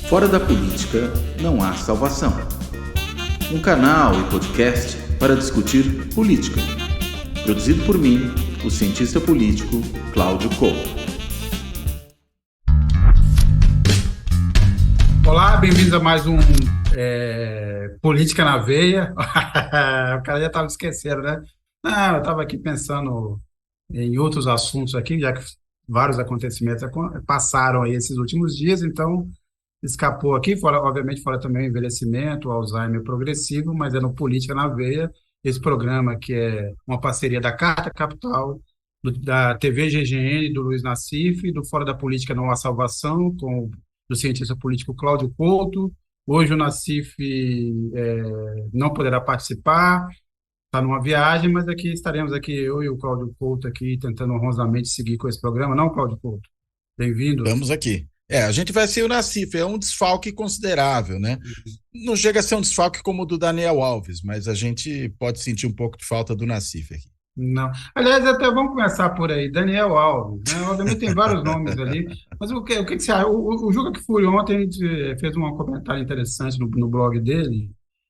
Fora da política não há salvação. Um canal e podcast para discutir política. Produzido por mim, o cientista político Cláudio Couto. Olá, bem-vindos a mais um Política na Veia. O cara já estava esquecendo, né? Não, eu estava aqui pensando em outros assuntos aqui, já que vários acontecimentos passaram aí esses últimos dias, então escapou aqui, fora, obviamente, fora também o envelhecimento, o Alzheimer progressivo, mas é no Política na Veia, esse programa que é uma parceria da Carta Capital, da TV GGN, do Luiz Nassif, do Fora da Política Não Há Salvação, com do cientista político Cláudio Couto. Hoje o Nassif não poderá participar, está numa viagem, mas aqui estaremos aqui, eu e o Cláudio Couto aqui, tentando honrosamente seguir com esse programa. Não, Cláudio Couto? Bem-vindo. Estamos aqui. A gente vai ser o Nassif, é um desfalque considerável, né? Não chega a ser um desfalque como o do Daniel Alves, mas a gente pode sentir um pouco de falta do Nassif aqui. Não. Aliás, até vamos começar por aí. Daniel Alves, né? Obviamente tem vários nomes ali, mas o que você acha? O Juca Kfouri ontem fez um comentário interessante no blog dele,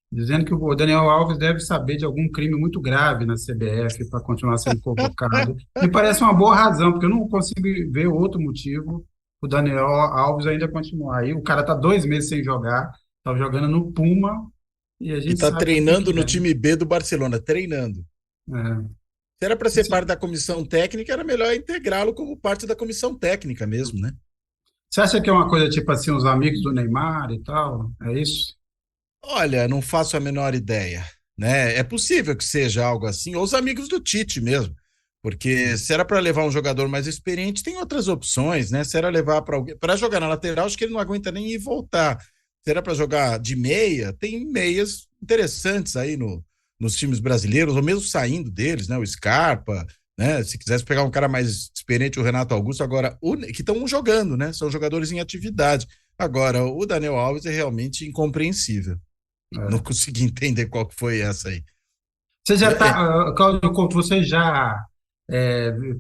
dizendo que o Daniel Alves deve saber de algum crime muito grave na CBF para continuar sendo convocado. Me parece uma boa razão, porque eu não consigo ver outro motivo o Daniel Alves ainda continuar aí. O cara está 2 meses sem jogar, estava jogando no Puma e a gente está treinando no time B do Barcelona, treinando. Se era para ser parte da comissão técnica, era melhor integrá-lo como parte da comissão técnica mesmo, né? Você acha que é uma coisa tipo assim, os amigos do Neymar e tal? É isso? Olha, não faço a menor ideia, né? É possível que seja algo assim, ou os amigos do Tite mesmo. Porque se era para levar um jogador mais experiente, tem outras opções, né? Se era levar para alguém para jogar na lateral, acho que ele não aguenta nem ir voltar. Se era para jogar de meia, tem meias interessantes aí nos times brasileiros, ou mesmo saindo deles, né? O Scarpa, né? Se quisesse pegar um cara mais experiente, o Renato Augusto, agora, que estão jogando, né? São jogadores em atividade. Agora, o Daniel Alves é realmente incompreensível. Não consegui entender qual que foi essa aí. Você já está, Cláudio Couto, você já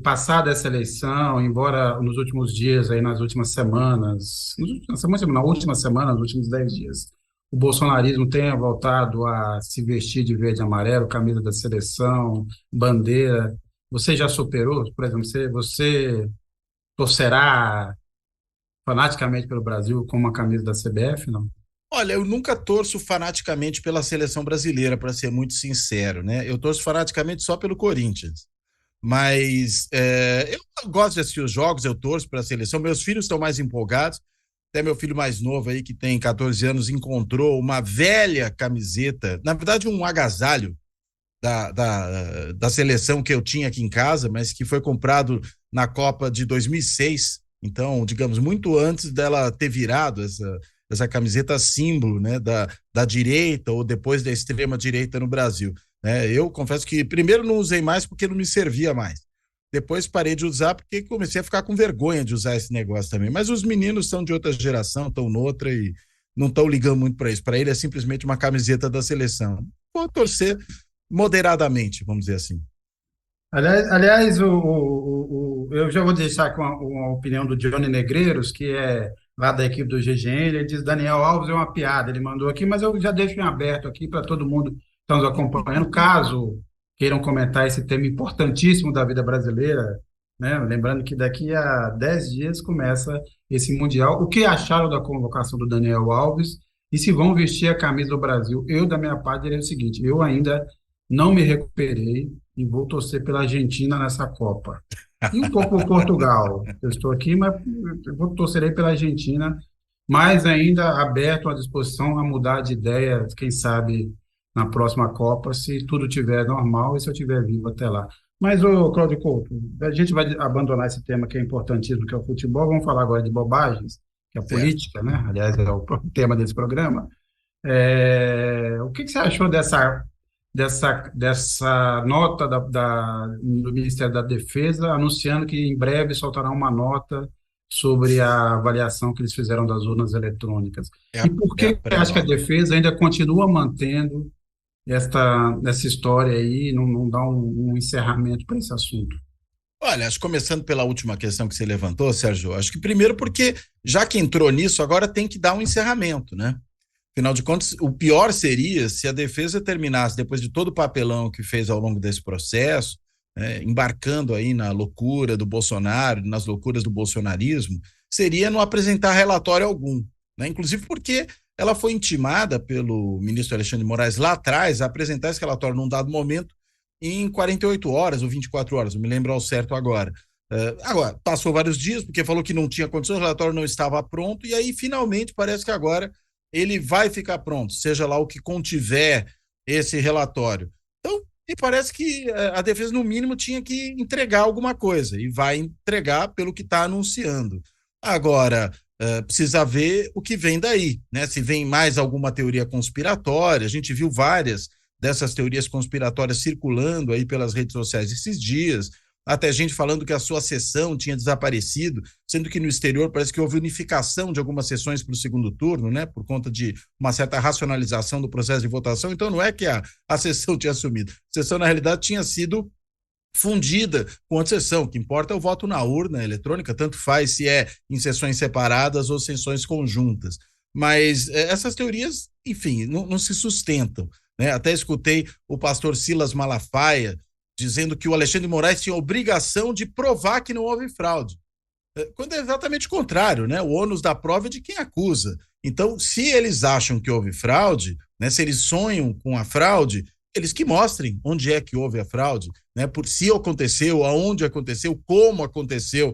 passada essa eleição, embora nos últimos dias, aí nas últimas semanas, na última semana, nos últimos 10 dias, o bolsonarismo tenha voltado a se vestir de verde e amarelo, camisa da seleção, bandeira, você já superou? Por exemplo, você torcerá fanaticamente pelo Brasil com uma camisa da CBF, não? Olha, eu nunca torço fanaticamente pela seleção brasileira, para ser muito sincero, né? Eu torço fanaticamente só pelo Corinthians. Mas eu gosto de assistir os jogos, eu torço para a seleção. Meus filhos estão mais empolgados. Até meu filho mais novo aí, que tem 14 anos, encontrou uma velha camiseta, na verdade um agasalho da seleção que eu tinha aqui em casa, mas que foi comprado na Copa de 2006. Então, digamos, muito antes dela ter virado essa camiseta símbolo, né, da direita ou depois da extrema direita no Brasil. Eu confesso que primeiro não usei mais porque não me servia mais. Depois parei de usar porque comecei a ficar com vergonha de usar esse negócio também. Mas os meninos são de outra geração, estão noutra e não estão ligando muito para isso. Para ele é simplesmente uma camiseta da seleção. Vou torcer moderadamente, vamos dizer assim. Aliás, eu já vou deixar com a opinião do Johnny Negreiros, que é lá da equipe do GGN. Ele diz: Daniel Alves é uma piada, ele mandou aqui, mas eu já deixo em aberto aqui para todo mundo que está nos acompanhando, caso queiram comentar esse tema importantíssimo da vida brasileira, né? Lembrando que daqui a 10 dias começa esse Mundial. O que acharam da convocação do Daniel Alves e se vão vestir a camisa do Brasil? Eu, da minha parte, direi o seguinte: eu ainda não me recuperei e vou torcer pela Argentina nessa Copa. E um pouco por Portugal. Eu estou aqui, mas eu torcerei pela Argentina, mas ainda aberto à disposição a mudar de ideia, quem sabe na próxima Copa, se tudo estiver normal e se eu estiver vivo até lá. Mas, Cláudio Couto, a gente vai abandonar esse tema que é importantíssimo, que é o futebol. Vamos falar agora de bobagens, que é a política, né? Aliás, é o tema desse programa. O que você achou dessa nota do Ministério da Defesa, anunciando que em breve soltará uma nota sobre a avaliação que eles fizeram das urnas eletrônicas? E por que você acha que a Defesa ainda continua mantendo essa história aí, não dá um encerramento para esse assunto? Olha, acho que começando pela última questão que você levantou, Sérgio, acho que primeiro porque, já que entrou nisso, agora tem que dar um encerramento, né? Afinal de contas, o pior seria se a defesa terminasse, depois de todo o papelão que fez ao longo desse processo, embarcando aí na loucura do Bolsonaro, nas loucuras do bolsonarismo, seria não apresentar relatório algum, né? Inclusive porque ela foi intimada pelo ministro Alexandre de Moraes lá atrás a apresentar esse relatório num dado momento em 48 horas ou 24 horas, não me lembro ao certo agora. Agora, passou vários dias, porque falou que não tinha condições, o relatório não estava pronto, e aí finalmente parece que agora ele vai ficar pronto, seja lá o que contiver esse relatório. Então, me parece que a defesa, no mínimo, tinha que entregar alguma coisa, e vai entregar pelo que está anunciando. Agora, precisa ver o que vem daí, né? Se vem mais alguma teoria conspiratória, a gente viu várias dessas teorias conspiratórias circulando aí pelas redes sociais esses dias, até gente falando que a sua sessão tinha desaparecido, sendo que no exterior parece que houve unificação de algumas sessões para o segundo turno, né, por conta de uma certa racionalização do processo de votação. Então não é que a sessão tinha sumido, a sessão na realidade tinha sido fundida com a sessão. O que importa é o voto na urna eletrônica, tanto faz se é em sessões separadas ou sessões conjuntas. Mas essas teorias, enfim, não se sustentam, né? Até escutei o pastor Silas Malafaia dizendo que o Alexandre de Moraes tinha obrigação de provar que não houve fraude, quando é exatamente o contrário, né? O ônus da prova é de quem acusa. Então, se eles acham que houve fraude, né, se eles sonham com a fraude, eles que mostrem onde é que houve a fraude, né? Por se aconteceu, aonde aconteceu, como aconteceu.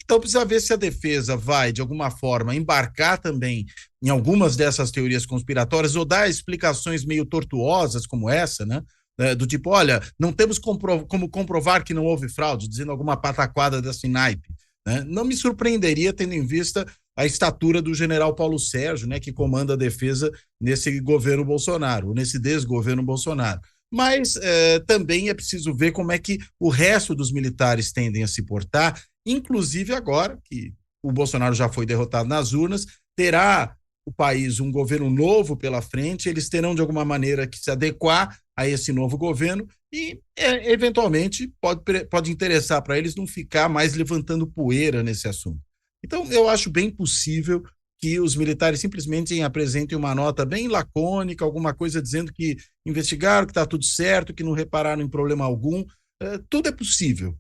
Então, precisa ver se a defesa vai, de alguma forma, embarcar também em algumas dessas teorias conspiratórias ou dar explicações meio tortuosas como essa, né? Do tipo, olha, não temos como comprovar que não houve fraude, dizendo alguma pataquada desse naipe, né? Não me surpreenderia, tendo em vista a estatura do general Paulo Sérgio, né, que comanda a defesa nesse governo Bolsonaro, nesse desgoverno Bolsonaro. Mas também é preciso ver como é que o resto dos militares tendem a se portar, inclusive agora que o Bolsonaro já foi derrotado nas urnas, terá o país um governo novo pela frente, eles terão de alguma maneira que se adequar a esse novo governo e, eventualmente, pode interessar para eles não ficar mais levantando poeira nesse assunto. Então, eu acho bem possível que os militares simplesmente apresentem uma nota bem lacônica, alguma coisa dizendo que investigaram, que está tudo certo, que não repararam em problema algum. Tudo é possível.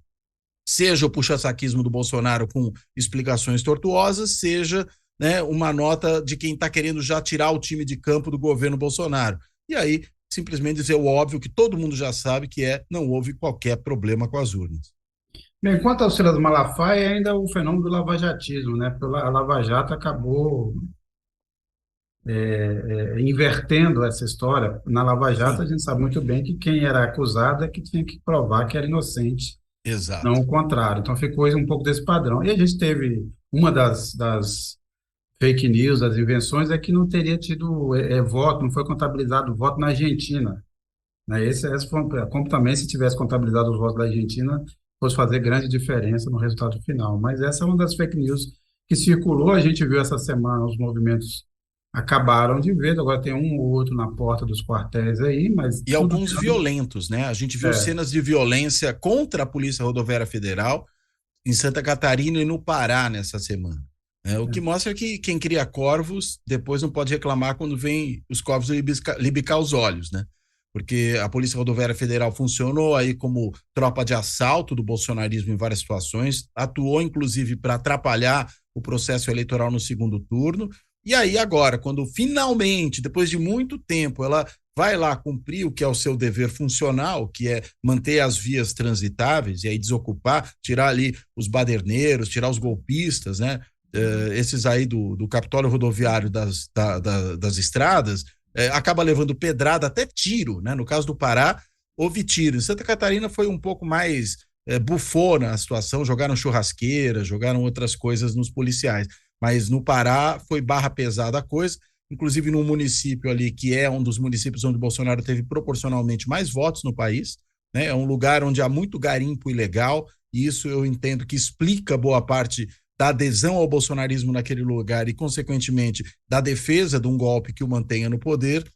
Seja o puxa-saquismo do Bolsonaro com explicações tortuosas, seja, né, uma nota de quem está querendo já tirar o time de campo do governo Bolsonaro. E aí, simplesmente dizer o óbvio que todo mundo já sabe, que não houve qualquer problema com as urnas. Bem, quanto ao Silas Malafaia, ainda o fenômeno do lavajatismo, né? Porque a Lava Jato acabou invertendo essa história. Na Lava Jato, a gente sabe muito bem que quem era acusado é que tinha que provar que era inocente, não Exato. o contrário. Então ficou um pouco desse padrão. E a gente teve uma das fake news, das invenções, é que não teria tido voto, não foi contabilizado voto na Argentina, né? Esse foi, como também se tivesse contabilizado os votos da Argentina, fosse fazer grande diferença no resultado final. Mas essa é uma das fake news que circulou, a gente viu essa semana os movimentos acabaram de ver, agora tem um ou outro na porta dos quartéis aí, mas E tudo alguns violentos, né? A gente viu é, cenas de violência contra a Polícia Rodoviária Federal em Santa Catarina e no Pará nessa semana. O que mostra que quem cria corvos depois não pode reclamar quando vem os corvos libicar os olhos, né? Porque a Polícia Rodoviária Federal funcionou aí como tropa de assalto do bolsonarismo em várias situações, atuou inclusive para atrapalhar o processo eleitoral no segundo turno. E aí agora, quando finalmente, depois de muito tempo, ela vai lá cumprir o que é o seu dever funcional, que é manter as vias transitáveis e aí desocupar, tirar ali os baderneiros, tirar os golpistas, né? Esses aí do Capitólio Rodoviário das estradas, acaba levando pedrada, até tiro, né? No caso do Pará, houve tiro. Em Santa Catarina foi um pouco mais bufona a situação, jogaram churrasqueira, jogaram outras coisas nos policiais. Mas no Pará foi barra pesada a coisa, inclusive num município ali que é um dos municípios onde Bolsonaro teve proporcionalmente mais votos no país, né? É um lugar onde há muito garimpo ilegal, e isso eu entendo que explica boa parte da adesão ao bolsonarismo naquele lugar e, consequentemente, da defesa de um golpe que o mantenha no poder,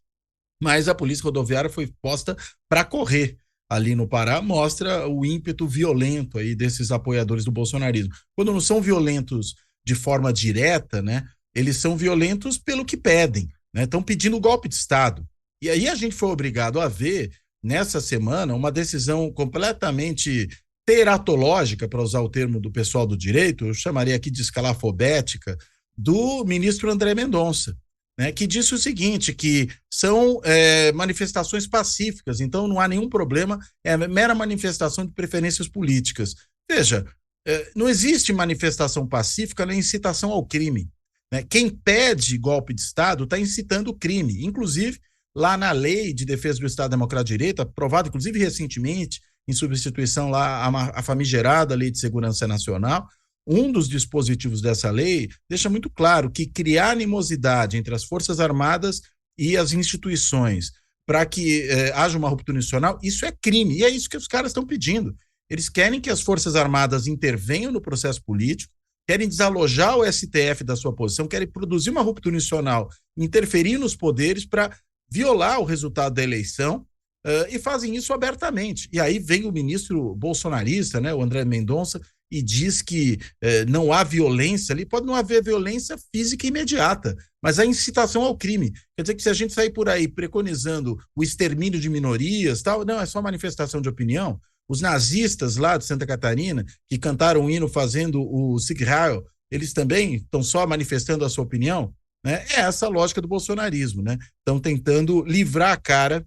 mas a Polícia Rodoviária foi posta para correr. ali no Pará mostra o ímpeto violento aí desses apoiadores do bolsonarismo. Quando não são violentos de forma direta, né, eles são violentos pelo que pedem, né, estão pedindo golpe de Estado. E aí a gente foi obrigado a ver, nessa semana, uma decisão completamente teratológica, para usar o termo do pessoal do direito, eu chamaria aqui de escalafobética, do ministro André Mendonça, né, que disse o seguinte, que são manifestações pacíficas, então não há nenhum problema, é mera manifestação de preferências políticas. Veja, não existe manifestação pacífica nem incitação ao crime, né? Quem pede golpe de Estado está incitando o crime, inclusive lá na Lei de Defesa do Estado Democrático de Direito, aprovada inclusive recentemente, em substituição lá à famigerada Lei de Segurança Nacional, um dos dispositivos dessa lei deixa muito claro que criar animosidade entre as Forças Armadas e as instituições para que haja uma ruptura institucional, isso é crime, e é isso que os caras estão pedindo. Eles querem que as Forças Armadas intervenham no processo político, querem desalojar o STF da sua posição, querem produzir uma ruptura institucional, interferir nos poderes para violar o resultado da eleição, e fazem isso abertamente. E aí vem o ministro bolsonarista, né, o André Mendonça, e diz que não há violência ali. Pode não haver violência física imediata, mas a incitação ao crime. Quer dizer que se a gente sair por aí preconizando o extermínio de minorias, tal, não, é só manifestação de opinião. Os nazistas lá de Santa Catarina, que cantaram o hino fazendo o Sieg Heil, eles também estão só manifestando a sua opinião, né? É essa a lógica do bolsonarismo, né? Estão tentando livrar a cara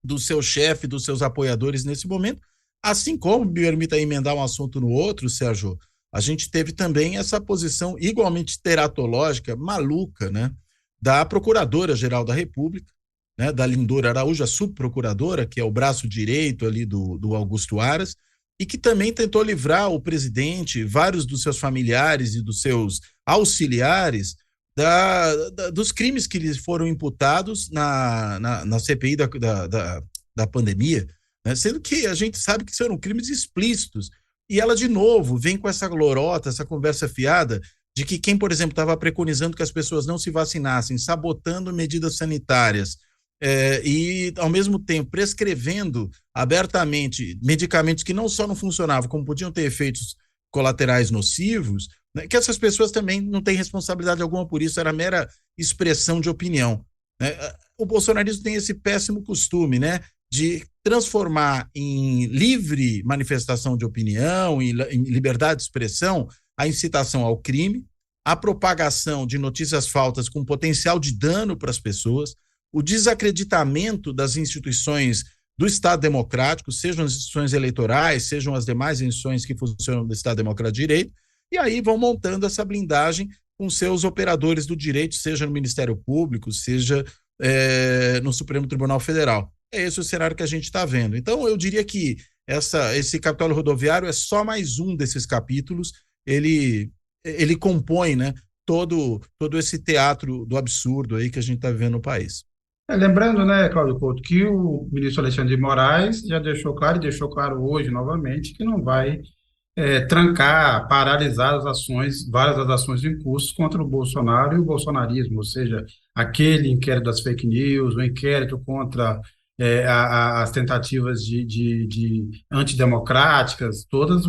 do seu chefe, dos seus apoiadores nesse momento, assim como, me permita emendar um assunto no outro, Sérgio, a gente teve também essa posição igualmente teratológica, maluca, né, da Procuradora-Geral da República, né, da Lindora Araújo, a subprocuradora, que é o braço direito ali do Augusto Aras, e que também tentou livrar o presidente, vários dos seus familiares e dos seus auxiliares dos crimes que lhes foram imputados na CPI da pandemia, né? Sendo que a gente sabe que são crimes explícitos. E ela, de novo, vem com essa lorota, essa conversa fiada de que quem, por exemplo, estava preconizando que as pessoas não se vacinassem, sabotando medidas sanitárias, e, ao mesmo tempo, prescrevendo abertamente medicamentos que não só não funcionavam, como podiam ter efeitos colaterais nocivos, né, que essas pessoas também não têm responsabilidade alguma por isso, era mera expressão de opinião, né? O bolsonarismo tem esse péssimo costume, né, de transformar em livre manifestação de opinião, em liberdade de expressão, a incitação ao crime, a propagação de notícias falsas com potencial de dano para as pessoas, o desacreditamento das instituições do Estado Democrático, sejam as instituições eleitorais, sejam as demais instituições que funcionam do Estado Democrático de Direito, e aí vão montando essa blindagem com seus operadores do direito, seja no Ministério Público, seja no Supremo Tribunal Federal. É esse o cenário que a gente está vendo. Então, eu diria que esse Capitólio Rodoviário é só mais um desses capítulos. Ele compõe, né, todo esse teatro do absurdo aí que a gente está vivendo no país. Lembrando, né, Cláudio Couto, que o ministro Alexandre de Moraes já deixou claro, e deixou claro hoje novamente, que não vai trancar, paralisar as ações, várias das ações em curso contra o Bolsonaro e o bolsonarismo, ou seja, aquele inquérito das fake news, o inquérito contra as tentativas de antidemocráticas, todas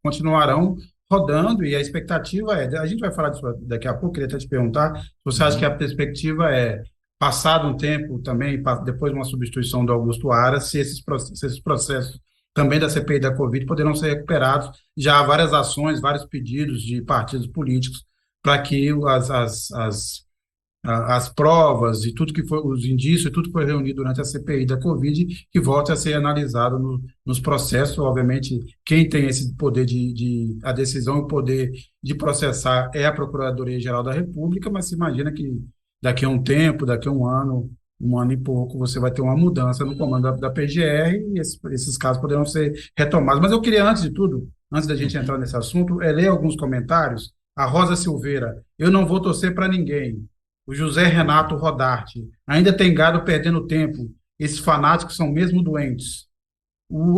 continuarão rodando, e a expectativa a gente vai falar disso daqui a pouco, queria até te perguntar, se você acha que a perspectiva passado um tempo também, depois de uma substituição do Augusto Aras, se esses processos também da CPI da Covid poderão ser recuperados. Já há várias ações, vários pedidos de partidos políticos para que as provas e tudo que foi, os indícios, tudo que foi reunido durante a CPI da Covid, que volte a ser analisado nos processos. Obviamente, quem tem esse poder a decisão e o poder de processar é a Procuradoria-Geral da República, mas se imagina que daqui a um tempo, daqui a um ano e pouco, você vai ter uma mudança no comando da PGR e esses casos poderão ser retomados. Mas eu queria, antes de tudo, antes da gente entrar nesse assunto, ler alguns comentários. A Rosa Silveira: eu não vou torcer para ninguém. O José Renato Rodarte: ainda tem gado perdendo tempo. Esses fanáticos são mesmo doentes.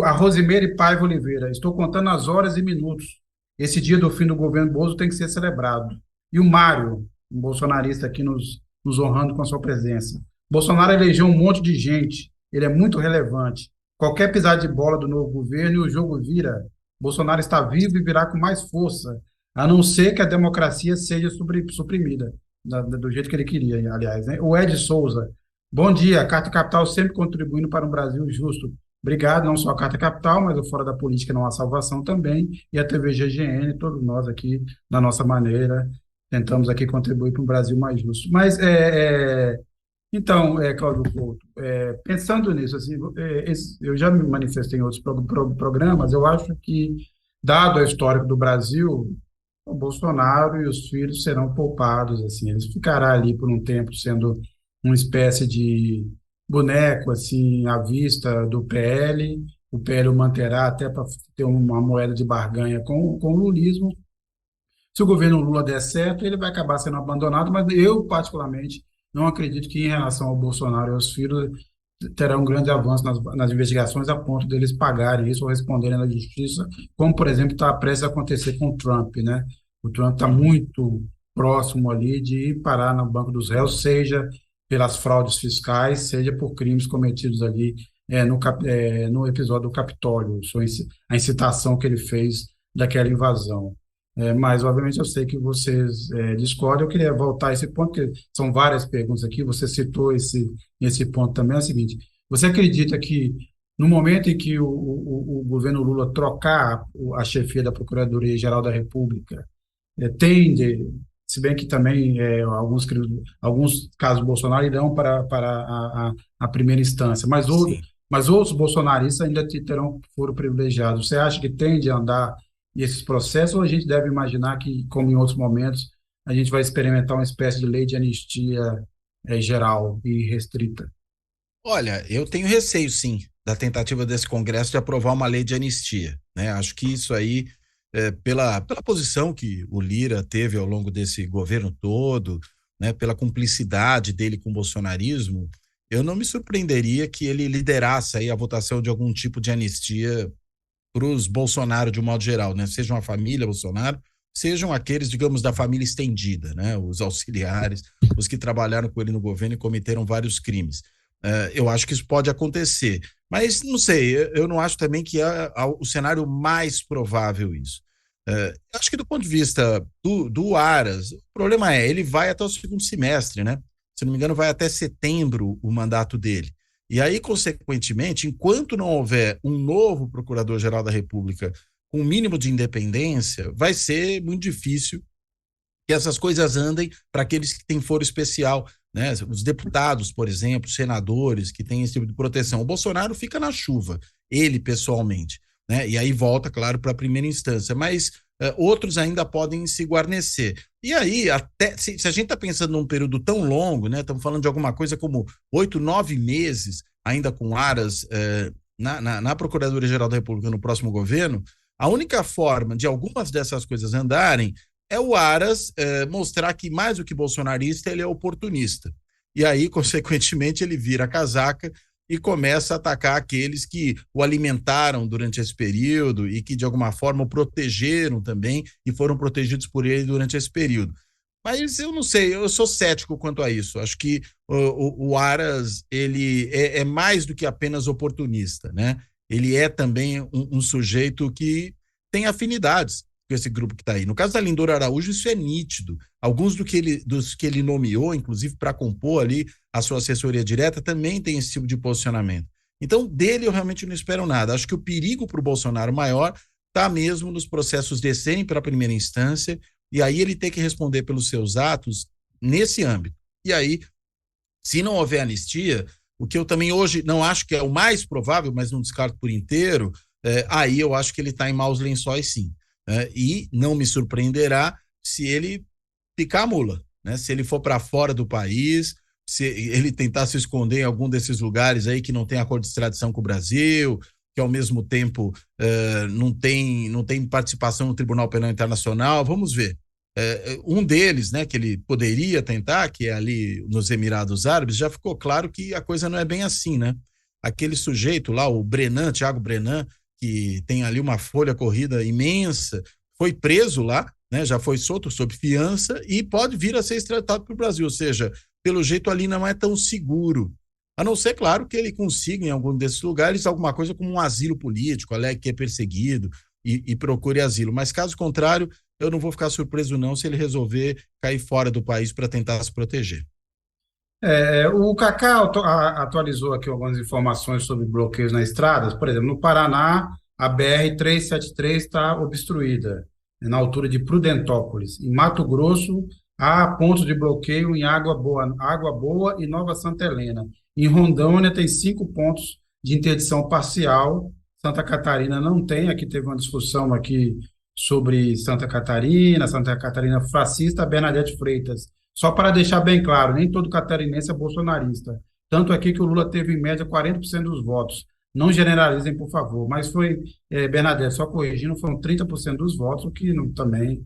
A Rosimeire Paiva Oliveira: estou contando as horas e minutos. Esse dia do fim do governo Bozo tem que ser celebrado. E o Mário, um bolsonarista aqui nos honrando com a sua presença: Bolsonaro elegeu um monte de gente, ele é muito relevante. qualquer pisada de bola do novo governo e o jogo vira. Bolsonaro está vivo e virá com mais força, a não ser que a democracia seja suprimida, do jeito que ele queria, aliás, né? O Ed Souza, bom dia, a Carta Capital sempre contribuindo para um Brasil justo. Obrigado, não só a Carta Capital, mas o Fora da Política Não Há Salvação também, e a TV GGN, todos nós aqui, da nossa maneira, tentamos aqui contribuir para um Brasil mais justo. Mas, então, Cláudio Couto, pensando nisso, assim, eu já me manifestei em outros programas, eu acho que, dado a história do Brasil, o Bolsonaro e os filhos serão poupados, assim, eles ficarão ali por um tempo sendo uma espécie de boneco, assim, à vista do PL, o PL o manterá até para ter uma moeda de barganha com o lulismo. Se o governo Lula der certo, ele vai acabar sendo abandonado, mas eu, particularmente, não acredito que, em relação ao Bolsonaro e aos filhos, terá um grande avanço nas investigações a ponto deles pagarem isso ou responderem na justiça, como, por exemplo, está prestes a acontecer com o Trump, né? O Trump está muito próximo ali de ir parar no banco dos réus, seja pelas fraudes fiscais, seja por crimes cometidos ali no episódio do Capitólio, a incitação que ele fez daquela invasão. Mas, obviamente, eu sei que vocês discordam. Eu queria voltar a esse ponto, porque são várias perguntas aqui. Você citou esse ponto também. É o seguinte: você acredita que, no momento em que o governo Lula trocar a chefia da Procuradoria-Geral da República, tende, se bem que também alguns casos Bolsonaro irão para a primeira instância, Sim. mas outros bolsonaristas ainda terão foro privilegiado. Você acha que tende a andar esses processos, ou a gente deve imaginar que, como em outros momentos, a gente vai experimentar uma espécie de lei de anistia geral e restrita? Olha, eu tenho receio, sim, da tentativa desse Congresso de aprovar uma lei de anistia, né? Acho que isso aí, pela posição que o Lira teve ao longo desse governo todo, né, pela cumplicidade dele com o bolsonarismo, eu não me surpreenderia que ele liderasse aí a votação de algum tipo de anistia para os Bolsonaro de um modo geral, né? Sejam a família Bolsonaro, sejam aqueles, digamos, da família estendida, né? Os auxiliares, os que trabalharam com ele no governo e cometeram vários crimes. Eu acho que isso pode acontecer, mas não sei, eu não acho também que é o cenário mais provável isso. Acho que do ponto de vista do Aras, o problema ele vai até o segundo semestre, né? Se não me engano, vai até setembro o mandato dele. E aí, consequentemente, enquanto não houver um novo Procurador-Geral da República com um mínimo de independência, vai ser muito difícil que essas coisas andem para aqueles que têm foro especial, né? Os deputados, por exemplo, senadores que têm esse tipo de proteção. O Bolsonaro fica na chuva, ele pessoalmente, né? E aí volta, claro, para a primeira instância, mas outros ainda podem se guarnecer. E aí, até se a gente está pensando num período tão longo, né? Estamos falando de alguma coisa como 8, 9 meses, ainda com Aras na Procuradoria-Geral da República no próximo governo, a única forma de algumas dessas coisas andarem é o Aras mostrar que, mais do que bolsonarista, ele é oportunista. E aí, consequentemente, ele vira a casaca e começa a atacar aqueles que o alimentaram durante esse período e que, de alguma forma, o protegeram também e foram protegidos por ele durante esse período. Mas eu não sei, eu sou cético quanto a isso. Acho que o Aras, ele é mais do que apenas oportunista, né? Ele é também um sujeito que tem afinidades com esse grupo que está aí. No caso da Lindora Araújo, isso é nítido. Alguns dos que ele nomeou, inclusive para compor ali a sua assessoria direta, também tem esse tipo de posicionamento. Então, dele eu realmente não espero nada. Acho que o perigo para o Bolsonaro maior está mesmo nos processos descerem para a primeira instância e aí ele ter que responder pelos seus atos nesse âmbito. E aí, se não houver anistia, o que eu também hoje não acho que é o mais provável, mas não descarto por inteiro, aí eu acho que ele está em maus lençóis, sim. E não me surpreenderá se ele picar a mula, né? Se ele for para fora do país, se ele tentar se esconder em algum desses lugares aí que não tem acordo de extradição com o Brasil, que ao mesmo tempo não tem participação no Tribunal Penal Internacional, vamos ver. Um deles, né, que ele poderia tentar, que é ali nos Emirados Árabes, já ficou claro que a coisa não é bem assim, né? Aquele sujeito lá, o Brenan, Thiago Brenan, que tem ali uma folha corrida imensa, foi preso lá, né, já foi solto sob fiança e pode vir a ser extraditado para o Brasil, ou seja, pelo jeito ali não é tão seguro A não ser, claro, que ele consiga, em algum desses lugares, alguma coisa como um asilo político, alegue que é perseguido e procure asilo. Mas, caso contrário, eu não vou ficar surpreso, não, se ele resolver cair fora do país para tentar se proteger. O Cacá atualizou aqui algumas informações sobre bloqueios nas estradas. Por exemplo, no Paraná, a BR-373 está obstruída, na altura de Prudentópolis. Em Mato Grosso, há pontos de bloqueio em Água Boa e Nova Santa Helena. Em Rondônia, tem 5 pontos de interdição parcial. Santa Catarina não tem. Aqui teve uma discussão aqui sobre Santa Catarina fascista, Bernadette Freitas. Só para deixar bem claro, nem todo catarinense é bolsonarista. Tanto aqui que o Lula teve, em média, 40% dos votos. Não generalizem, por favor. Mas foi, Bernadette, só corrigindo, foram 30% dos votos, o que também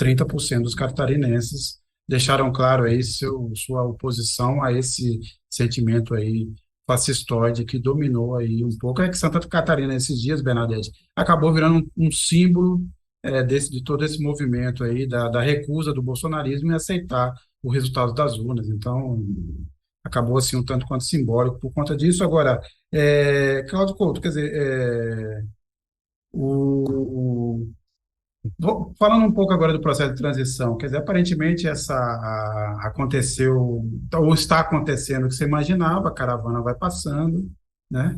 30% dos catarinenses deixaram claro aí sua oposição a esse sentimento aí fascistoide que dominou aí um pouco. É que Santa Catarina, esses dias, Bernadette, acabou virando um símbolo de todo esse movimento aí da recusa do bolsonarismo em aceitar o resultado das urnas. Então, acabou assim um tanto quanto simbólico por conta disso. Agora, Cláudio Couto, quer dizer, falando um pouco agora do processo de transição, quer dizer, aparentemente aconteceu, ou está acontecendo o que você imaginava, a caravana vai passando, né?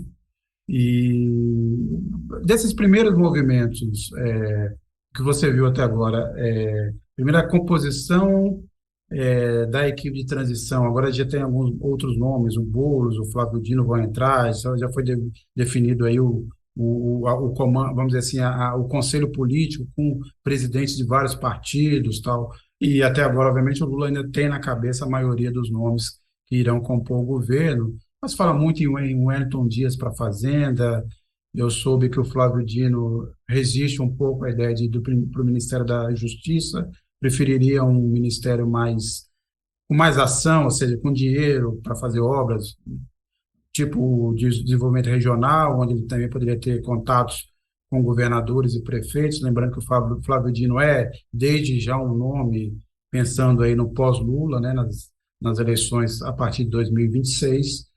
E desses primeiros movimentos que você viu até agora, primeiro a composição da equipe de transição, agora já tem alguns outros nomes, o Boulos, o Flávio Dino vão entrar, já foi definido aí o comando, vamos dizer assim, o conselho político com presidentes de vários partidos, tal, e até agora, obviamente, o Lula ainda tem na cabeça a maioria dos nomes que irão compor o governo, mas fala muito em Wellington Dias para a Fazenda. Eu soube que o Flávio Dino resiste um pouco à ideia de ir para o Ministério da Justiça, preferiria um ministério com mais ação, ou seja, com dinheiro para fazer obras, tipo de desenvolvimento regional, onde ele também poderia ter contatos com governadores e prefeitos. Lembrando que o Flávio Dino desde já, um nome pensando aí no pós-Lula, né, nas eleições a partir de 2026.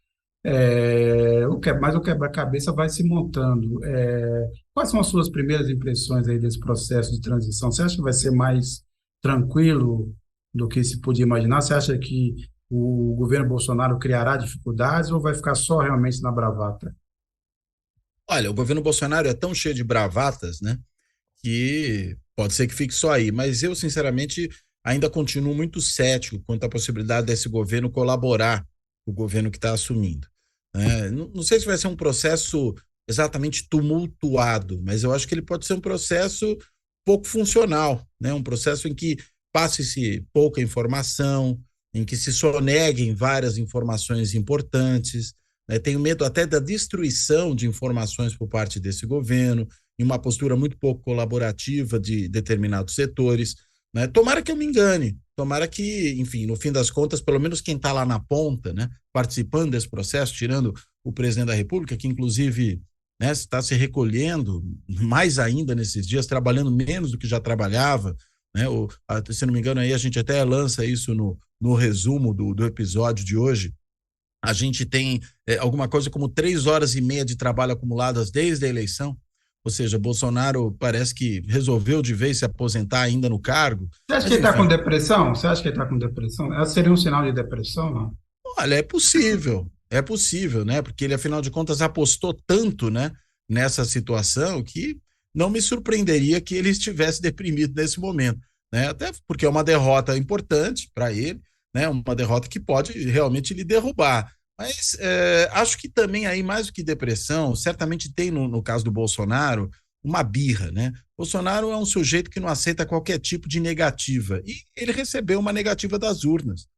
Mas o quebra-cabeça vai se montando. Quais são as suas primeiras impressões aí desse processo de transição? Você acha que vai ser mais tranquilo do que se podia imaginar? Você acha que o governo Bolsonaro criará dificuldades ou vai ficar só realmente na bravata? Olha, o governo Bolsonaro é tão cheio de bravatas, né, que pode ser que fique só aí, mas eu, sinceramente, ainda continuo muito cético quanto à possibilidade desse governo colaborar com o governo que está assumindo. Não sei se vai ser um processo exatamente tumultuado, mas eu acho que ele pode ser um processo pouco funcional, né? Um processo em que passe-se pouca informação, em que se soneguem várias informações importantes, né? Tenho medo até da destruição de informações por parte desse governo, em uma postura muito pouco colaborativa de determinados setores, né? Tomara que eu me engane, tomara que, enfim, no fim das contas, pelo menos quem está lá na ponta, né, participando desse processo, tirando o presidente da República, que inclusive, né, está se recolhendo mais ainda nesses dias, trabalhando menos do que já trabalhava, né? Se não me engano, aí a gente até lança isso no resumo do episódio de hoje. A gente tem alguma coisa como 3 horas e meia de trabalho acumuladas desde a eleição. Ou seja, Bolsonaro parece que resolveu de vez se aposentar ainda no cargo. Você acha que ele está com depressão? Você acha que ele está com depressão? Essa seria um sinal de depressão, não? Olha, é possível, né? Porque ele, afinal de contas, apostou tanto, né, nessa situação que não me surpreenderia que ele estivesse deprimido nesse momento, né? Até porque é uma derrota importante para ele, né? Uma derrota que pode realmente lhe derrubar. Mas acho que também aí, mais do que depressão, certamente tem no caso do Bolsonaro uma birra, né? Bolsonaro é um sujeito que não aceita qualquer tipo de negativa e ele recebeu uma negativa das urnas.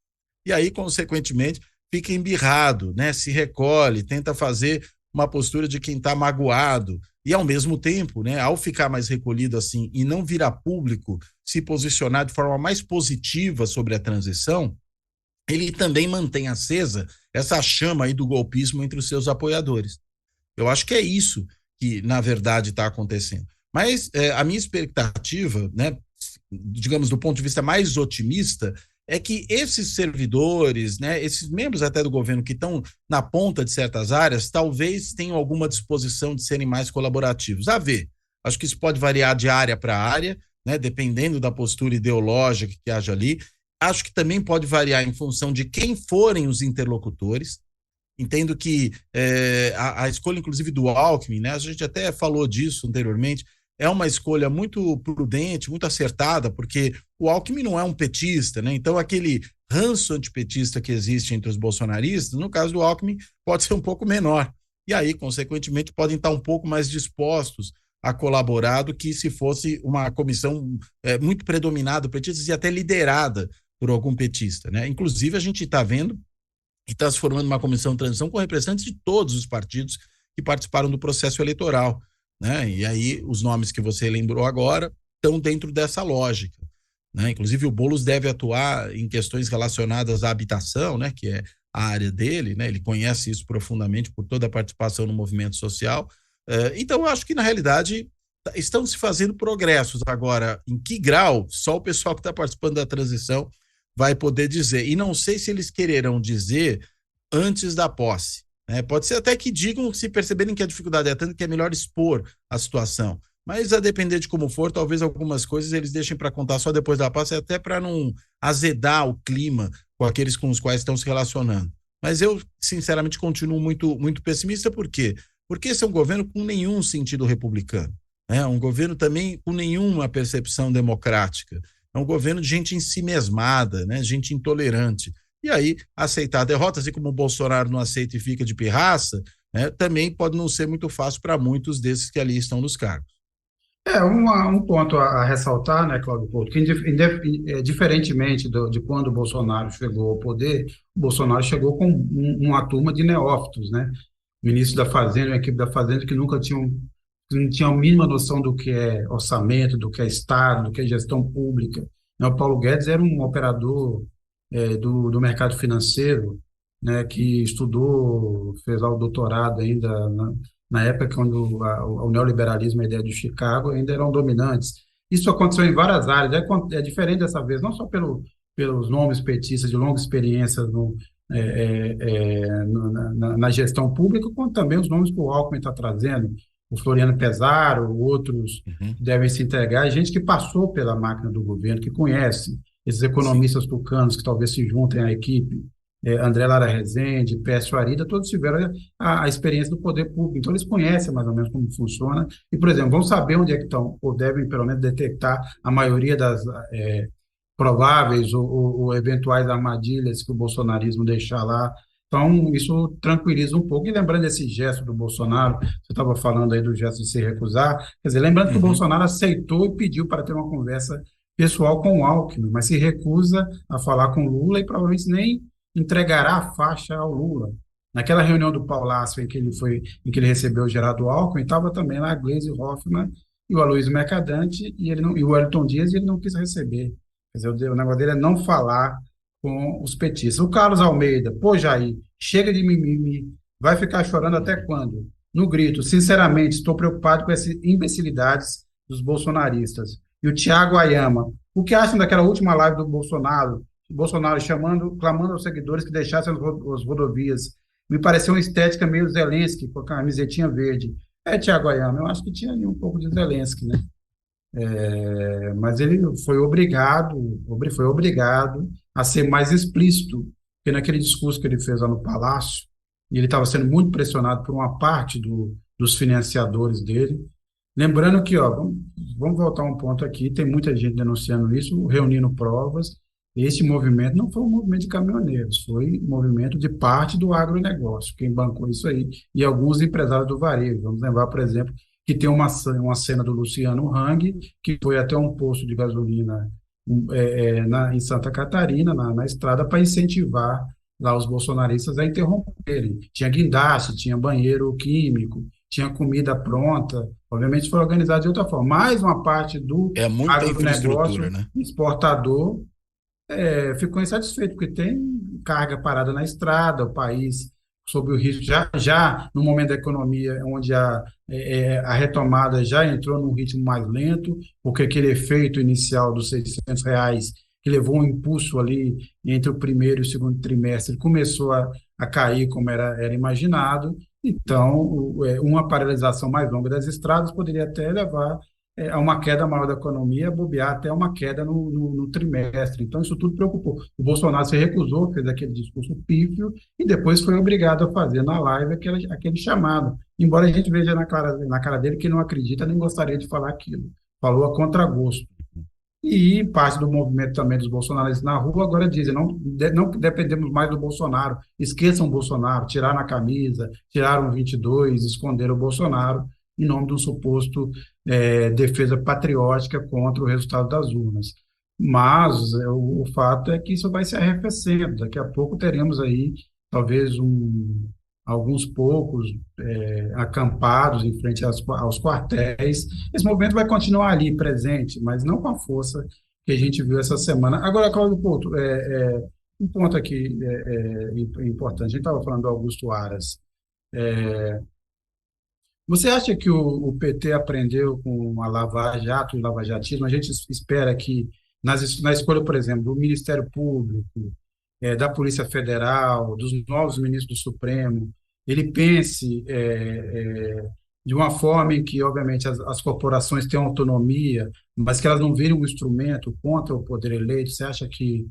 E aí, consequentemente, fica embirrado, né? Se recolhe, tenta fazer uma postura de quem está magoado e, ao mesmo tempo, né, ao ficar mais recolhido assim e não vir a público se posicionar de forma mais positiva sobre a transição, ele também mantém acesa essa chama aí do golpismo entre os seus apoiadores. Eu acho que é isso que, na verdade, está acontecendo. Mas a minha expectativa, né, digamos, do ponto de vista mais otimista, é que esses servidores, né, esses membros até do governo que estão na ponta de certas áreas, talvez tenham alguma disposição de serem mais colaborativos. A ver, acho que isso pode variar de área para área, né, dependendo da postura ideológica que haja ali. Acho que também pode variar em função de quem forem os interlocutores. Entendo que a escolha, inclusive, do Alckmin, né, a gente até falou disso anteriormente, é uma escolha muito prudente, muito acertada, porque o Alckmin não é um petista, né? Então aquele ranço antipetista que existe entre os bolsonaristas, no caso do Alckmin, pode ser um pouco menor. E aí, consequentemente, podem estar um pouco mais dispostos a colaborar do que se fosse uma comissão muito predominada por petistas e até liderada por algum petista, né? Inclusive, a gente está vendo que está se formando uma comissão de transição com representantes de todos os partidos que participaram do processo eleitoral, né? E aí os nomes que você lembrou agora estão dentro dessa lógica, né? Inclusive o Boulos deve atuar em questões relacionadas à habitação, né? Que é a área dele, né? Ele conhece isso profundamente por toda a participação no movimento social. Então eu acho que na realidade estão se fazendo progressos. Agora, em que grau, só o pessoal que está participando da transição vai poder dizer. E não sei se eles quererão dizer antes da posse, né? Pode ser até que digam, se perceberem que a dificuldade é tanta, que é melhor expor a situação. Mas a depender de como for, talvez algumas coisas eles deixem para contar só depois da posse, até para não azedar o clima com aqueles com os quais estão se relacionando. Mas eu, sinceramente, continuo muito, muito pessimista. Por quê? Porque esse é um governo com nenhum sentido republicano, né? Um governo também com nenhuma percepção democrática. É um governo de gente ensimesmada, né? Gente intolerante. E aí, aceitar a derrota, assim como o Bolsonaro não aceita e fica de pirraça, né? Também pode não ser muito fácil para muitos desses que ali estão nos cargos. Um ponto a ressaltar, né, Cláudio Couto, que diferentemente de quando o Bolsonaro chegou ao poder, o Bolsonaro chegou com uma turma de neófitos, né? Ministro da Fazenda, uma equipe da Fazenda que não tinham a mínima noção do que é orçamento, do que é Estado, do que é gestão pública. Né, o Paulo Guedes era um operador do mercado financeiro, né, que estudou, fez lá o doutorado ainda na época quando o neoliberalismo, a ideia de Chicago, ainda eram dominantes. Isso aconteceu em várias áreas, é diferente dessa vez, não só pelos nomes petistas de longa experiência na gestão pública, como também os nomes que o Alckmin está trazendo, o Floriano Pesaro, outros que devem se entregar, gente que passou pela máquina do governo, que conhece esses economistas tucanos que talvez se juntem à equipe, André Lara Rezende, Pécio Arida, todos tiveram a experiência do poder público, então eles conhecem mais ou menos como funciona, e, por exemplo, vão saber onde é que estão, ou devem pelo menos detectar a maioria das prováveis ou eventuais armadilhas que o bolsonarismo deixar lá. Então, isso tranquiliza um pouco. E lembrando desse gesto do Bolsonaro, você estava falando aí do gesto de se recusar, quer dizer, lembrando que o Bolsonaro aceitou e pediu para ter uma conversa pessoal com o Alckmin, mas se recusa a falar com Lula e provavelmente nem entregará a faixa ao Lula. Naquela reunião do Palácio em que ele recebeu o Geraldo Alckmin, estava também lá a Gleisi Hoffmann e o Aloysio Mercadante e o Wellington Dias, e ele não quis receber. Quer dizer, o negócio dele é não falar com os petistas. O Carlos Almeida, pô, Jair, chega de mimimi, vai ficar chorando até quando? No grito, sinceramente, estou preocupado com essas imbecilidades dos bolsonaristas. E o Thiago Ayama, o que acham daquela última live do Bolsonaro clamando aos seguidores que deixassem as rodovias? Me pareceu uma estética meio Zelensky, com a camisetinha verde. Thiago Ayama, eu acho que tinha ali um pouco de Zelensky, né? Mas ele foi obrigado a ser mais explícito, porque naquele discurso que ele fez lá no Palácio, e ele estava sendo muito pressionado por uma parte dos financiadores dele. Lembrando que, vamos voltar um ponto aqui, tem muita gente denunciando isso, reunindo provas. Esse movimento não foi um movimento de caminhoneiros, foi um movimento de parte do agronegócio, quem bancou isso aí, e alguns empresários do varejo. Vamos lembrar, por exemplo, que tem uma cena do Luciano Hang, que foi até um posto de gasolina em Santa Catarina, na estrada, para incentivar lá os bolsonaristas a interromperem. Tinha guindaste, tinha banheiro químico, tinha comida pronta. Obviamente foi organizado de outra forma. Mais uma parte do agronegócio, né? Exportador, ficou insatisfeito, porque tem carga parada na estrada, o país sob o risco, já no momento da economia, onde a retomada já entrou num ritmo mais lento, porque aquele efeito inicial dos R$ 600, que levou um impulso ali entre o primeiro e o segundo trimestre, começou a cair como era imaginado. Então, uma paralisação mais longa das estradas poderia até levar a uma queda maior da economia, bobear até uma queda no trimestre. Então, isso tudo preocupou. O Bolsonaro se recusou, fez aquele discurso pífio e depois foi obrigado a fazer na live aquele chamado. Embora a gente veja na cara dele que não acredita nem gostaria de falar aquilo. Falou a contragosto. E parte do movimento também dos bolsonaristas na rua agora dizem, não dependemos mais do Bolsonaro, esqueçam o Bolsonaro, tiraram a camisa, tiraram o 22, esconderam o Bolsonaro, em nome de um suposto defesa patriótica contra o resultado das urnas. Mas o fato é que isso vai se arrefecendo, daqui a pouco teremos aí talvez alguns poucos acampados em frente aos quartéis. Esse movimento vai continuar ali presente, mas não com a força que a gente viu essa semana. Agora, Cláudio Couto, um ponto aqui importante. A gente estava falando do Augusto Aras. Você acha que o PT aprendeu com a Lava Jato e o lavajatismo? A gente espera que na escolha, por exemplo, do Ministério Público, da Polícia Federal, dos novos ministros do Supremo, ele pense de uma forma em que, obviamente, as corporações têm autonomia, mas que elas não virem um instrumento contra o poder eleito. Você acha que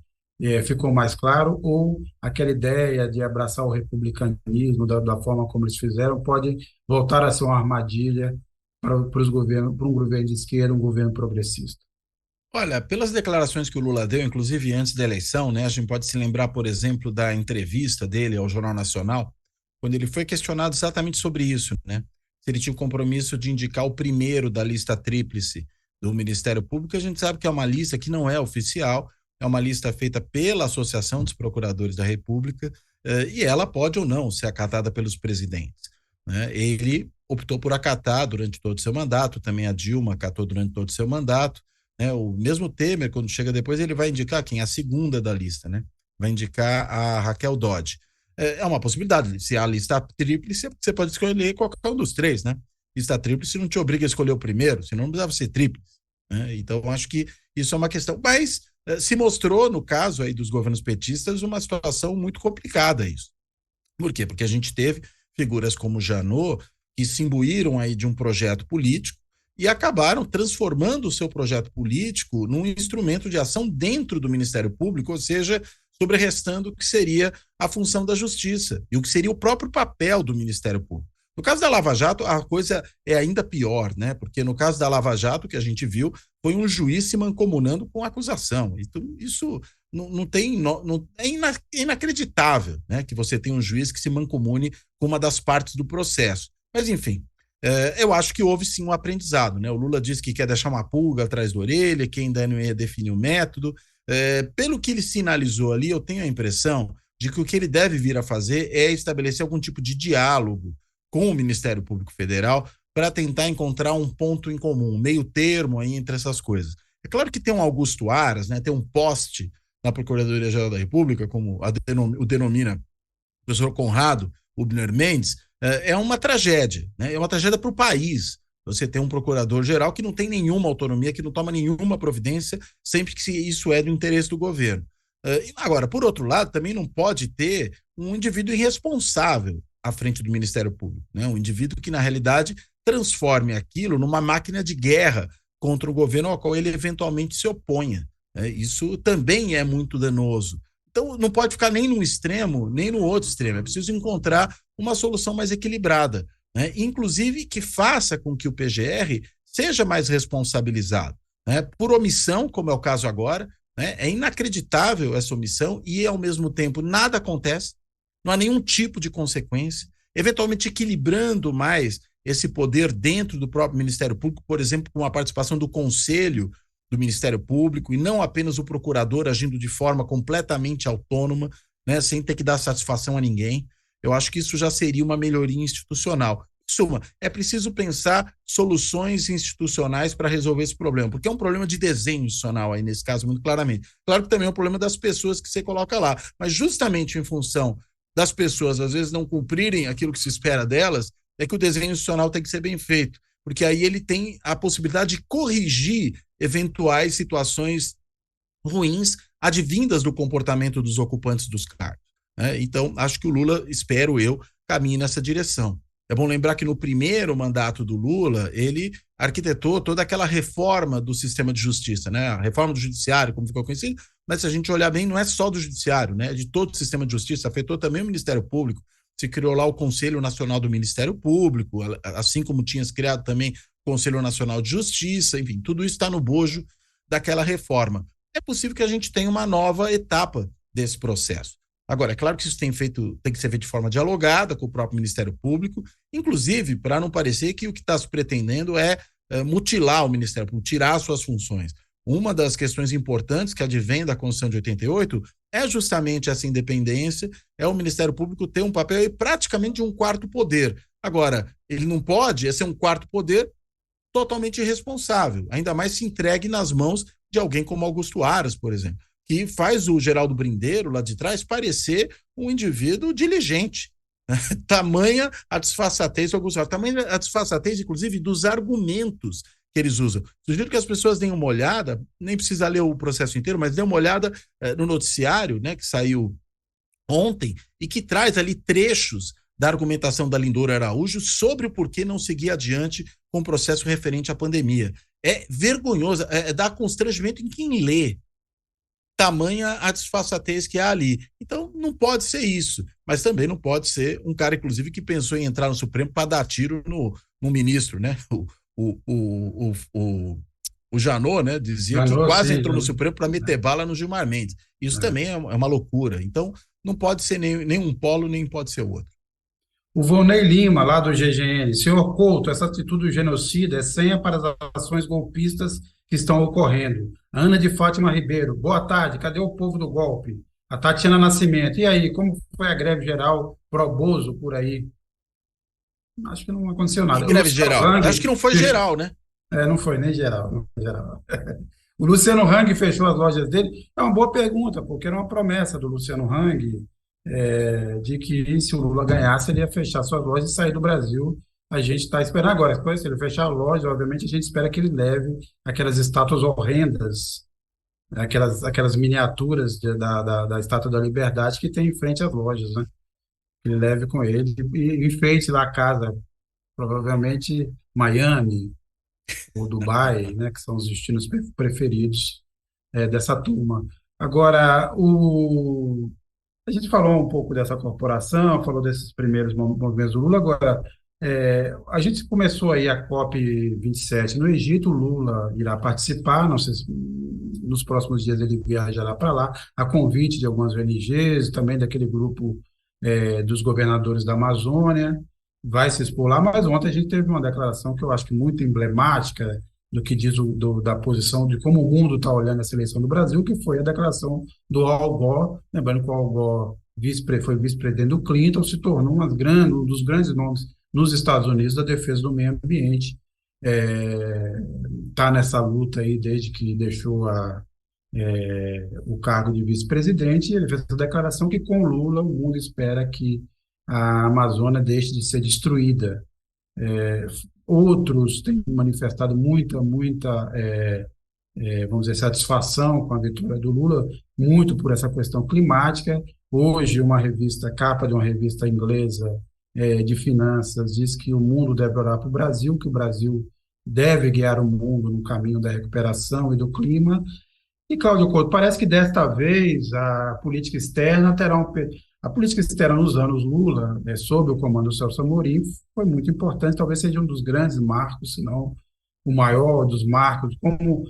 ficou mais claro? Ou aquela ideia de abraçar o republicanismo da forma como eles fizeram pode voltar a ser uma armadilha para um governo de esquerda, um governo progressista? Olha, pelas declarações que o Lula deu, inclusive antes da eleição, né, a gente pode se lembrar, por exemplo, da entrevista dele ao Jornal Nacional, quando ele foi questionado exatamente sobre isso, né? Se ele tinha o compromisso de indicar o primeiro da lista tríplice do Ministério Público. A gente sabe que é uma lista que não é oficial, é uma lista feita pela Associação dos Procuradores da República, e ela pode ou não ser acatada pelos presidentes, né? Ele optou por acatar durante todo o seu mandato, também a Dilma acatou durante todo o seu mandato, né? O mesmo Temer, quando chega depois, ele vai indicar quem? A segunda da lista, né? Vai indicar a Raquel Dodge. É uma possibilidade. Se a lista tríplice, você pode escolher qualquer um dos três, né? Lista tríplice não te obriga a escolher o primeiro, senão não precisava ser tríplice, né? Então, acho que isso é uma questão. Mas se mostrou, no caso aí dos governos petistas, uma situação muito complicada isso. Por quê? Porque a gente teve figuras como Janot, que se imbuíram aí de um projeto político e acabaram transformando o seu projeto político num instrumento de ação dentro do Ministério Público, ou seja, sobrerrestando o que seria a função da justiça e o que seria o próprio papel do Ministério Público. No caso da Lava Jato, a coisa é ainda pior, né? Porque no caso da Lava Jato, que a gente viu, foi um juiz se mancomunando com a acusação. Então, isso não tem. É inacreditável, né? Que você tenha um juiz que se mancomune com uma das partes do processo. Mas, enfim, eu acho que houve sim um aprendizado, né? O Lula disse que quer deixar uma pulga atrás da orelha, que ainda não ia definir o método. Pelo que ele sinalizou ali, eu tenho a impressão de que o que ele deve vir a fazer é estabelecer algum tipo de diálogo com o Ministério Público Federal para tentar encontrar um ponto em comum, um meio termo aí entre essas coisas. É claro que tem um Augusto Aras, né, tem um poste na Procuradoria-Geral da República, como o denomina o professor Conrado Ubner Mendes, é uma tragédia, né? É uma tragédia para o país. Você tem um procurador-geral que não tem nenhuma autonomia, que não toma nenhuma providência, sempre que isso é do interesse do governo. Agora, por outro lado, também não pode ter um indivíduo irresponsável à frente do Ministério Público, né? Um indivíduo que, na realidade, transforme aquilo numa máquina de guerra contra o governo ao qual ele eventualmente se oponha, né? Isso também é muito danoso. Então, não pode ficar nem num extremo, nem no outro extremo. É preciso encontrar uma solução mais equilibrada, né? Inclusive que faça com que o PGR seja mais responsabilizado, né? Por omissão, como é o caso agora, né? É inacreditável essa omissão e, ao mesmo tempo, nada acontece, não há nenhum tipo de consequência, eventualmente equilibrando mais esse poder dentro do próprio Ministério Público, por exemplo, com a participação do Conselho do Ministério Público e não apenas o procurador agindo de forma completamente autônoma, né? Sem ter que dar satisfação a ninguém. Eu acho que isso já seria uma melhoria institucional. Em suma, é preciso pensar soluções institucionais para resolver esse problema, porque é um problema de desenho institucional aí, nesse caso, muito claramente. Claro que também é um problema das pessoas que você coloca lá, mas justamente em função das pessoas, às vezes, não cumprirem aquilo que se espera delas, é que o desenho institucional tem que ser bem feito, porque aí ele tem a possibilidade de corrigir eventuais situações ruins advindas do comportamento dos ocupantes dos cargos, né? Então, acho que o Lula, espero eu, caminhe nessa direção. É bom lembrar que no primeiro mandato do Lula, ele arquitetou toda aquela reforma do sistema de justiça, né? A reforma do judiciário, como ficou conhecido, mas se a gente olhar bem, não é só do judiciário, né? É de todo o sistema de justiça, afetou também o Ministério Público, se criou lá o Conselho Nacional do Ministério Público, assim como tinha se criado também o Conselho Nacional de Justiça, enfim, tudo isso está no bojo daquela reforma. É possível que a gente tenha uma nova etapa desse processo. Agora, é claro que isso tem que ser feito de forma dialogada com o próprio Ministério Público, inclusive para não parecer que o que está se pretendendo é mutilar o Ministério Público, tirar suas funções. Uma das questões importantes que advém da Constituição de 88 é justamente essa independência, é o Ministério Público ter um papel praticamente de um quarto poder. Agora, ele não pode ser um quarto poder totalmente irresponsável, ainda mais se entregue nas mãos de alguém como Augusto Aras, por exemplo, que faz o Geraldo Brindeiro, lá de trás, parecer um indivíduo diligente. Tamanha a disfarçatez do Augusto Aras, tamanha a disfarçatez, inclusive, dos argumentos que eles usam. Sugiro que as pessoas deem uma olhada, nem precisa ler o processo inteiro, mas dê uma olhada no noticiário, né, que saiu ontem e que traz ali trechos da argumentação da Lindora Araújo sobre o porquê não seguir adiante com o processo referente à pandemia. É vergonhoso, dá constrangimento em quem lê. Tamanha a disfarçatez que há ali. Então, não pode ser isso, mas também não pode ser um cara, inclusive, que pensou em entrar no Supremo para dar tiro no ministro, né? O Janot, né, dizia que quase entrou no Supremo para meter bala no Gilmar Mendes. Isso também é uma loucura. Então, não pode ser nem um polo, nem pode ser o outro. O Volney Lima, lá do GGN. Senhor Couto, essa atitude genocida é senha para as ações golpistas que estão ocorrendo. Ana de Fátima Ribeiro, boa tarde, cadê o povo do golpe? A Tatiana Nascimento, e aí, como foi a greve geral pro-Bozo por aí? Acho que não aconteceu nada. Que greve geral? Acho que não foi geral, né? Não foi nem geral, não foi geral. O Luciano Hang fechou as lojas dele? É uma boa pergunta, porque era uma promessa do Luciano Hang de que se o Lula ganhasse, ele ia fechar suas lojas e sair do Brasil. A gente está esperando agora. Se ele fechar a loja, obviamente, a gente espera que ele leve aquelas estátuas horrendas, aquelas miniaturas da Estátua da Liberdade que tem em frente às lojas, né? Ele leve com ele e enfeite lá a casa, provavelmente Miami ou Dubai, né? Que são os destinos preferidos dessa turma. Agora, a gente falou um pouco dessa corporação, falou desses primeiros movimentos do Lula. Agora, a gente começou aí a COP27 no Egito. O Lula irá participar, não sei se nos próximos dias ele viajará para lá, a convite de algumas ONGs, também daquele grupo dos governadores da Amazônia, vai se expor lá. Mas ontem a gente teve uma declaração que eu acho que muito emblemática do que diz da posição de como o mundo está olhando essa eleição do Brasil, que foi a declaração do Al Gore, lembrando que o Al Gore foi vice-presidente do Clinton, se tornou um dos grandes nomes nos Estados Unidos da defesa do meio ambiente, está nessa luta aí desde que deixou o cargo de vice-presidente, e ele fez essa declaração que com Lula o mundo espera que a Amazônia deixe de ser destruída. Outros têm manifestado muita, vamos dizer, satisfação com a vitória do Lula, muito por essa questão climática. Hoje, capa de uma revista inglesa de finanças diz que o mundo deve olhar para o Brasil, que o Brasil deve guiar o mundo no caminho da recuperação e do clima. E, Cláudio Couto, parece que desta vez a política externa A política externa nos anos Lula, sob o comando do Celso Amorim, foi muito importante, talvez seja um dos grandes marcos, se não o maior dos marcos, como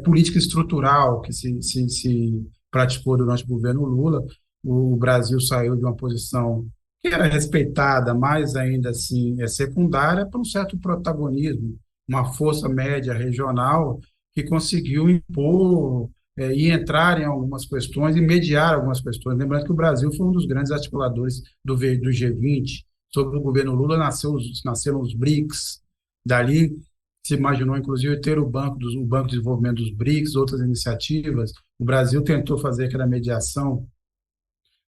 política estrutural que se praticou durante o governo Lula. O Brasil saiu de uma posição que era respeitada, mas ainda assim secundária, para um certo protagonismo, uma força média regional que conseguiu impor e entrar em algumas questões e mediar algumas questões. Lembrando que o Brasil foi um dos grandes articuladores do G20. Sob o governo Lula nasceram os BRICS. Dali se imaginou, inclusive, ter o Banco de Desenvolvimento dos BRICS, outras iniciativas. O Brasil tentou fazer aquela mediação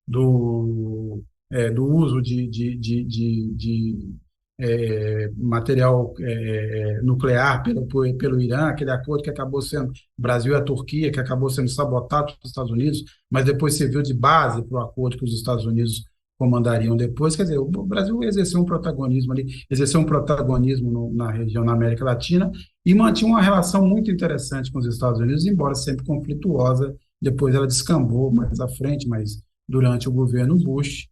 do uso material nuclear pelo Irã, aquele acordo que acabou sendo Brasil e a Turquia, que acabou sendo sabotado pelos Estados Unidos, mas depois serviu de base para o acordo que os Estados Unidos comandariam depois. Quer dizer, o Brasil exerceu um protagonismo ali, exerceu um protagonismo na região, na América Latina, e mantinha uma relação muito interessante com os Estados Unidos, embora sempre conflituosa. Depois ela descambou mais à frente, mas durante o governo Bush,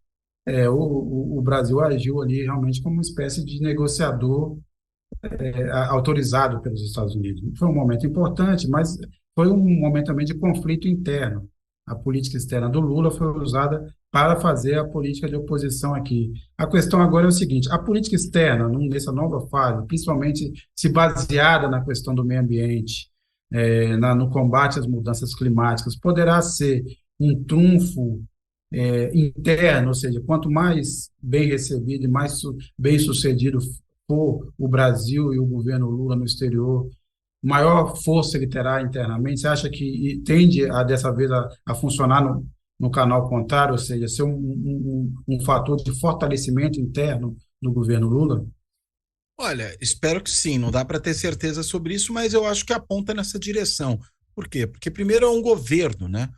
o Brasil agiu ali realmente como uma espécie de negociador autorizado pelos Estados Unidos. Foi um momento importante, mas foi um momento também de conflito interno. A política externa do Lula foi usada para fazer a política de oposição aqui. A questão agora é o seguinte: a política externa, nessa nova fase, principalmente se baseada na questão do meio ambiente, no combate às mudanças climáticas, poderá ser um trunfo interno, ou seja, quanto mais bem recebido e mais bem sucedido for o Brasil e o governo Lula no exterior, maior força ele terá internamente. Você acha que tende, dessa vez, a funcionar no canal contrário, ou seja, ser um fator de fortalecimento interno do governo Lula? Olha, espero que sim, não dá para ter certeza sobre isso, mas eu acho que aponta nessa direção. Por quê? Porque primeiro é um governo, né,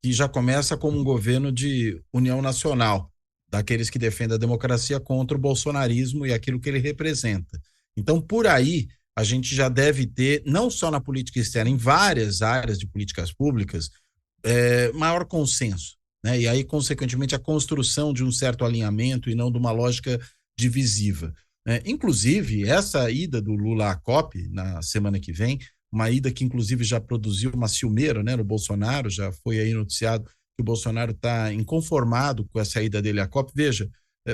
que já começa como um governo de união nacional, daqueles que defendem a democracia contra o bolsonarismo e aquilo que ele representa. Então, por aí, a gente já deve ter, não só na política externa, em várias áreas de políticas públicas, maior consenso, né? E aí, consequentemente, a construção de um certo alinhamento e não de uma lógica divisiva. Inclusive, essa ida do Lula à COP na semana que vem, uma ida que inclusive já produziu uma ciumeira, né, no Bolsonaro, já foi aí noticiado que o Bolsonaro está inconformado com essa ida dele à COP, veja,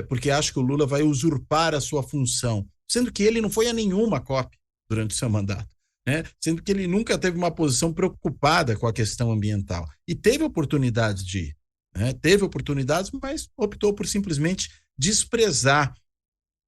porque acha que o Lula vai usurpar a sua função, sendo que ele não foi a nenhuma COP durante o seu mandato, né? Sendo que ele nunca teve uma posição preocupada com a questão ambiental, e teve oportunidade de ir, né? Teve oportunidades, mas optou por simplesmente desprezar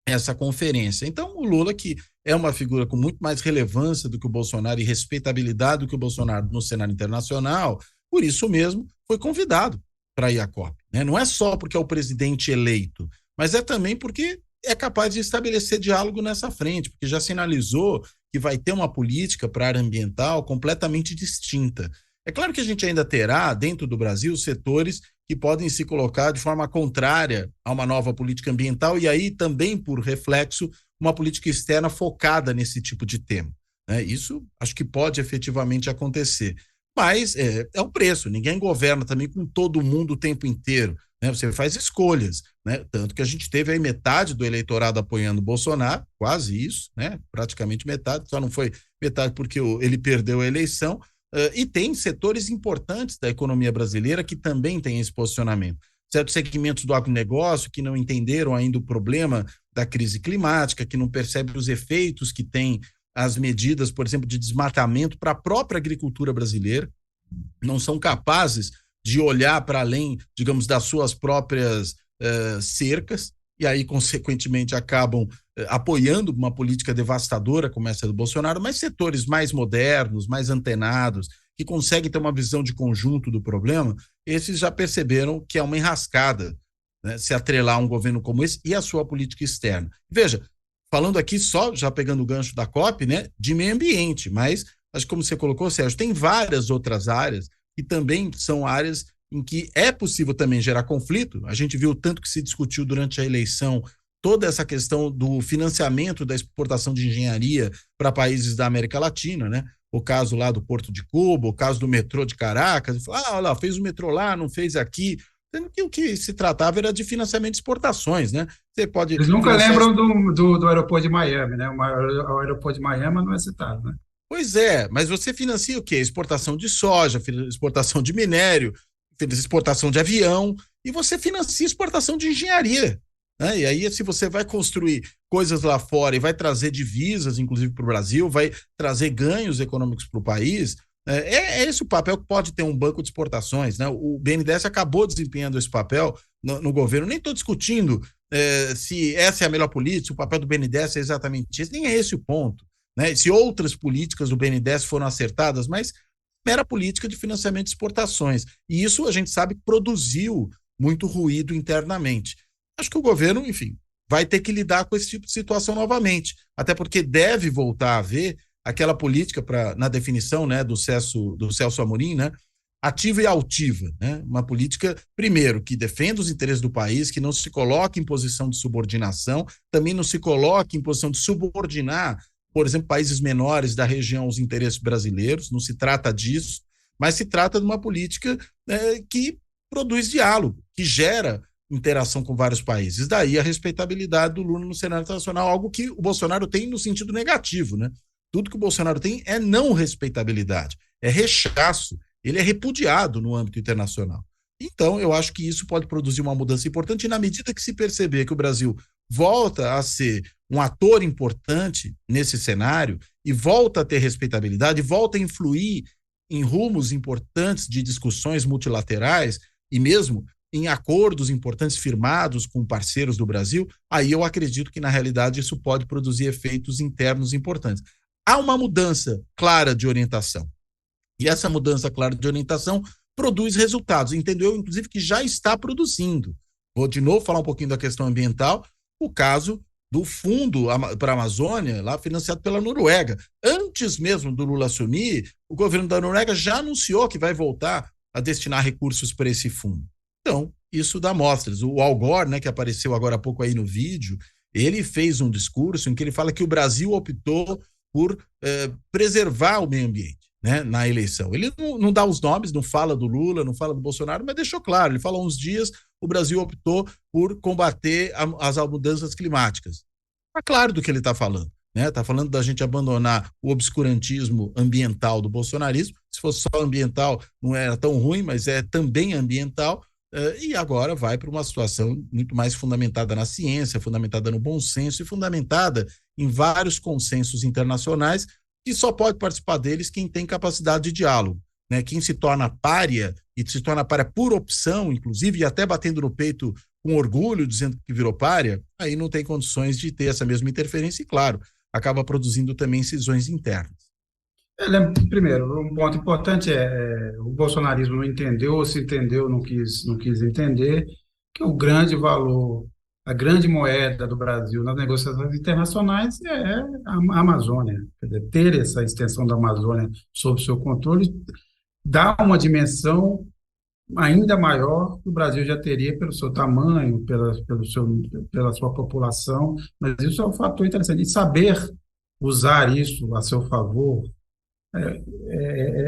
essa conferência. Então, o Lula, que é uma figura com muito mais relevância do que o Bolsonaro e respeitabilidade do que o Bolsonaro no cenário internacional, por isso mesmo foi convidado para ir à COP, né? Não é só porque é o presidente eleito, mas é também porque é capaz de estabelecer diálogo nessa frente, porque já sinalizou que vai ter uma política para a área ambiental completamente distinta. É claro que a gente ainda terá, dentro do Brasil, setores que podem se colocar de forma contrária a uma nova política ambiental e aí também, por reflexo, uma política externa focada nesse tipo de tema, né? Isso acho que pode efetivamente acontecer. Mas é um preço, ninguém governa também com todo mundo o tempo inteiro, né? Você faz escolhas, né? Tanto que a gente teve aí metade do eleitorado apoiando o Bolsonaro, quase isso, né? Praticamente metade, só não foi metade porque ele perdeu a eleição. E tem setores importantes da economia brasileira que também têm esse posicionamento. Certos segmentos do agronegócio que não entenderam ainda o problema da crise climática, que não percebem os efeitos que tem as medidas, por exemplo, de desmatamento para a própria agricultura brasileira, não são capazes de olhar para além, digamos, das suas próprias cercas, e aí, consequentemente, acabam apoiando uma política devastadora como essa do Bolsonaro, mas setores mais modernos, mais antenados, que conseguem ter uma visão de conjunto do problema, esses já perceberam que é uma enrascada, né, se atrelar a um governo como esse e a sua política externa. Veja, falando aqui só, já pegando o gancho da COP, né, de meio ambiente, mas, acho que como você colocou, Sérgio, tem várias outras áreas que também são áreas em que é possível também gerar conflito. A gente viu o tanto que se discutiu durante a eleição toda essa questão do financiamento da exportação de engenharia para países da América Latina, né? O caso lá do Porto de Cuba, o caso do metrô de Caracas, olha lá, fez o metrô lá, não fez aqui. Sendo que o que se tratava era de financiamento de exportações, né? Você pode Eles nunca financiar... lembram do aeroporto de Miami, né? O aeroporto de Miami não é citado, né? Pois é, mas você financia o quê? Exportação de soja, exportação de minério, exportação de avião, e você financia exportação de engenharia, né? E aí, se você vai construir coisas lá fora e vai trazer divisas, inclusive, para o Brasil, vai trazer ganhos econômicos para o país, é esse o papel que pode ter um banco de exportações, né? O BNDES acabou desempenhando esse papel no governo. Nem estou discutindo se essa é a melhor política, se o papel do BNDES é exatamente esse, nem é esse o ponto, né? Se outras políticas do BNDES foram acertadas, mas mera política de financiamento de exportações. E isso a gente sabe que produziu muito ruído internamente. Acho que o governo, enfim, vai ter que lidar com esse tipo de situação novamente. Até porque deve voltar a haver aquela política, na definição, né, do Celso Amorim, né, ativa e altiva, né? Uma política, primeiro, que defenda os interesses do país, que não se coloque em posição de subordinação, também não se coloque em posição de subordinar, por exemplo, países menores da região aos interesses brasileiros, não se trata disso, mas se trata de uma política que produz diálogo, que gera interação com vários países. Daí a respeitabilidade do Lula no cenário internacional, algo que o Bolsonaro tem no sentido negativo, né? Tudo que o Bolsonaro tem é não respeitabilidade, é rechaço, ele é repudiado no âmbito internacional. Então, eu acho que isso pode produzir uma mudança importante e na medida que se perceber que o Brasil volta a ser um ator importante nesse cenário e volta a ter respeitabilidade, volta a influir em rumos importantes de discussões multilaterais e mesmo em acordos importantes firmados com parceiros do Brasil, aí eu acredito que, na realidade, isso pode produzir efeitos internos importantes. Há uma mudança clara de orientação. E essa mudança clara de orientação produz resultados. Entendeu? Inclusive, que já está produzindo. Vou, de novo, falar um pouquinho da questão ambiental. O caso do Fundo para a Amazônia, lá financiado pela Noruega. Antes mesmo do Lula assumir, o governo da Noruega já anunciou que vai voltar a destinar recursos para esse fundo. Então, isso dá mostras. O Al Gore, né, que apareceu agora há pouco aí no vídeo, ele fez um discurso em que ele fala que o Brasil optou por preservar o meio ambiente, né, na eleição. Ele não dá os nomes, não fala do Lula, não fala do Bolsonaro, mas deixou claro, ele falou há uns dias, o Brasil optou por combater as mudanças climáticas. Está claro do que ele está falando. Está falando da gente abandonar o obscurantismo ambiental do bolsonarismo. Se fosse só ambiental, não era tão ruim, mas é também ambiental. E agora vai para uma situação muito mais fundamentada na ciência, fundamentada no bom senso e fundamentada em vários consensos internacionais, que só pode participar deles quem tem capacidade de diálogo, né? Quem se torna pária, e se torna pária por opção, inclusive, e até batendo no peito com orgulho, dizendo que virou pária, aí não tem condições de ter essa mesma interferência e, claro, acaba produzindo também cisões internas. Primeiro, um ponto importante o bolsonarismo não entendeu, ou se entendeu, não quis entender, que o grande valor, a grande moeda do Brasil nas negociações internacionais é a Amazônia. Quer dizer, ter essa extensão da Amazônia sob seu controle dá uma dimensão ainda maior que o Brasil já teria pelo seu tamanho, pela sua população, mas isso é um fator interessante. E saber usar isso a seu favor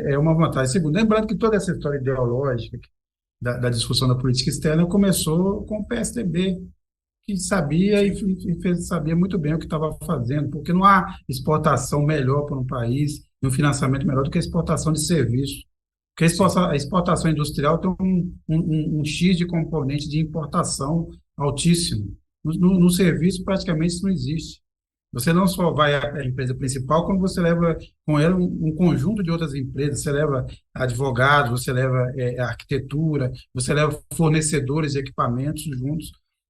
é uma vantagem. Segundo, lembrando que toda essa história ideológica da discussão da política externa começou com o PSDB, que sabia sabia muito bem o que estava fazendo, porque não há exportação melhor para um país, um financiamento melhor do que a exportação de serviços. Porque a exportação industrial tem um X de componente de importação altíssimo. No serviço, praticamente, isso não existe. Você não só vai à empresa principal, como você leva com ela um conjunto de outras empresas. Você leva advogados, você leva arquitetura, você leva fornecedores de equipamentos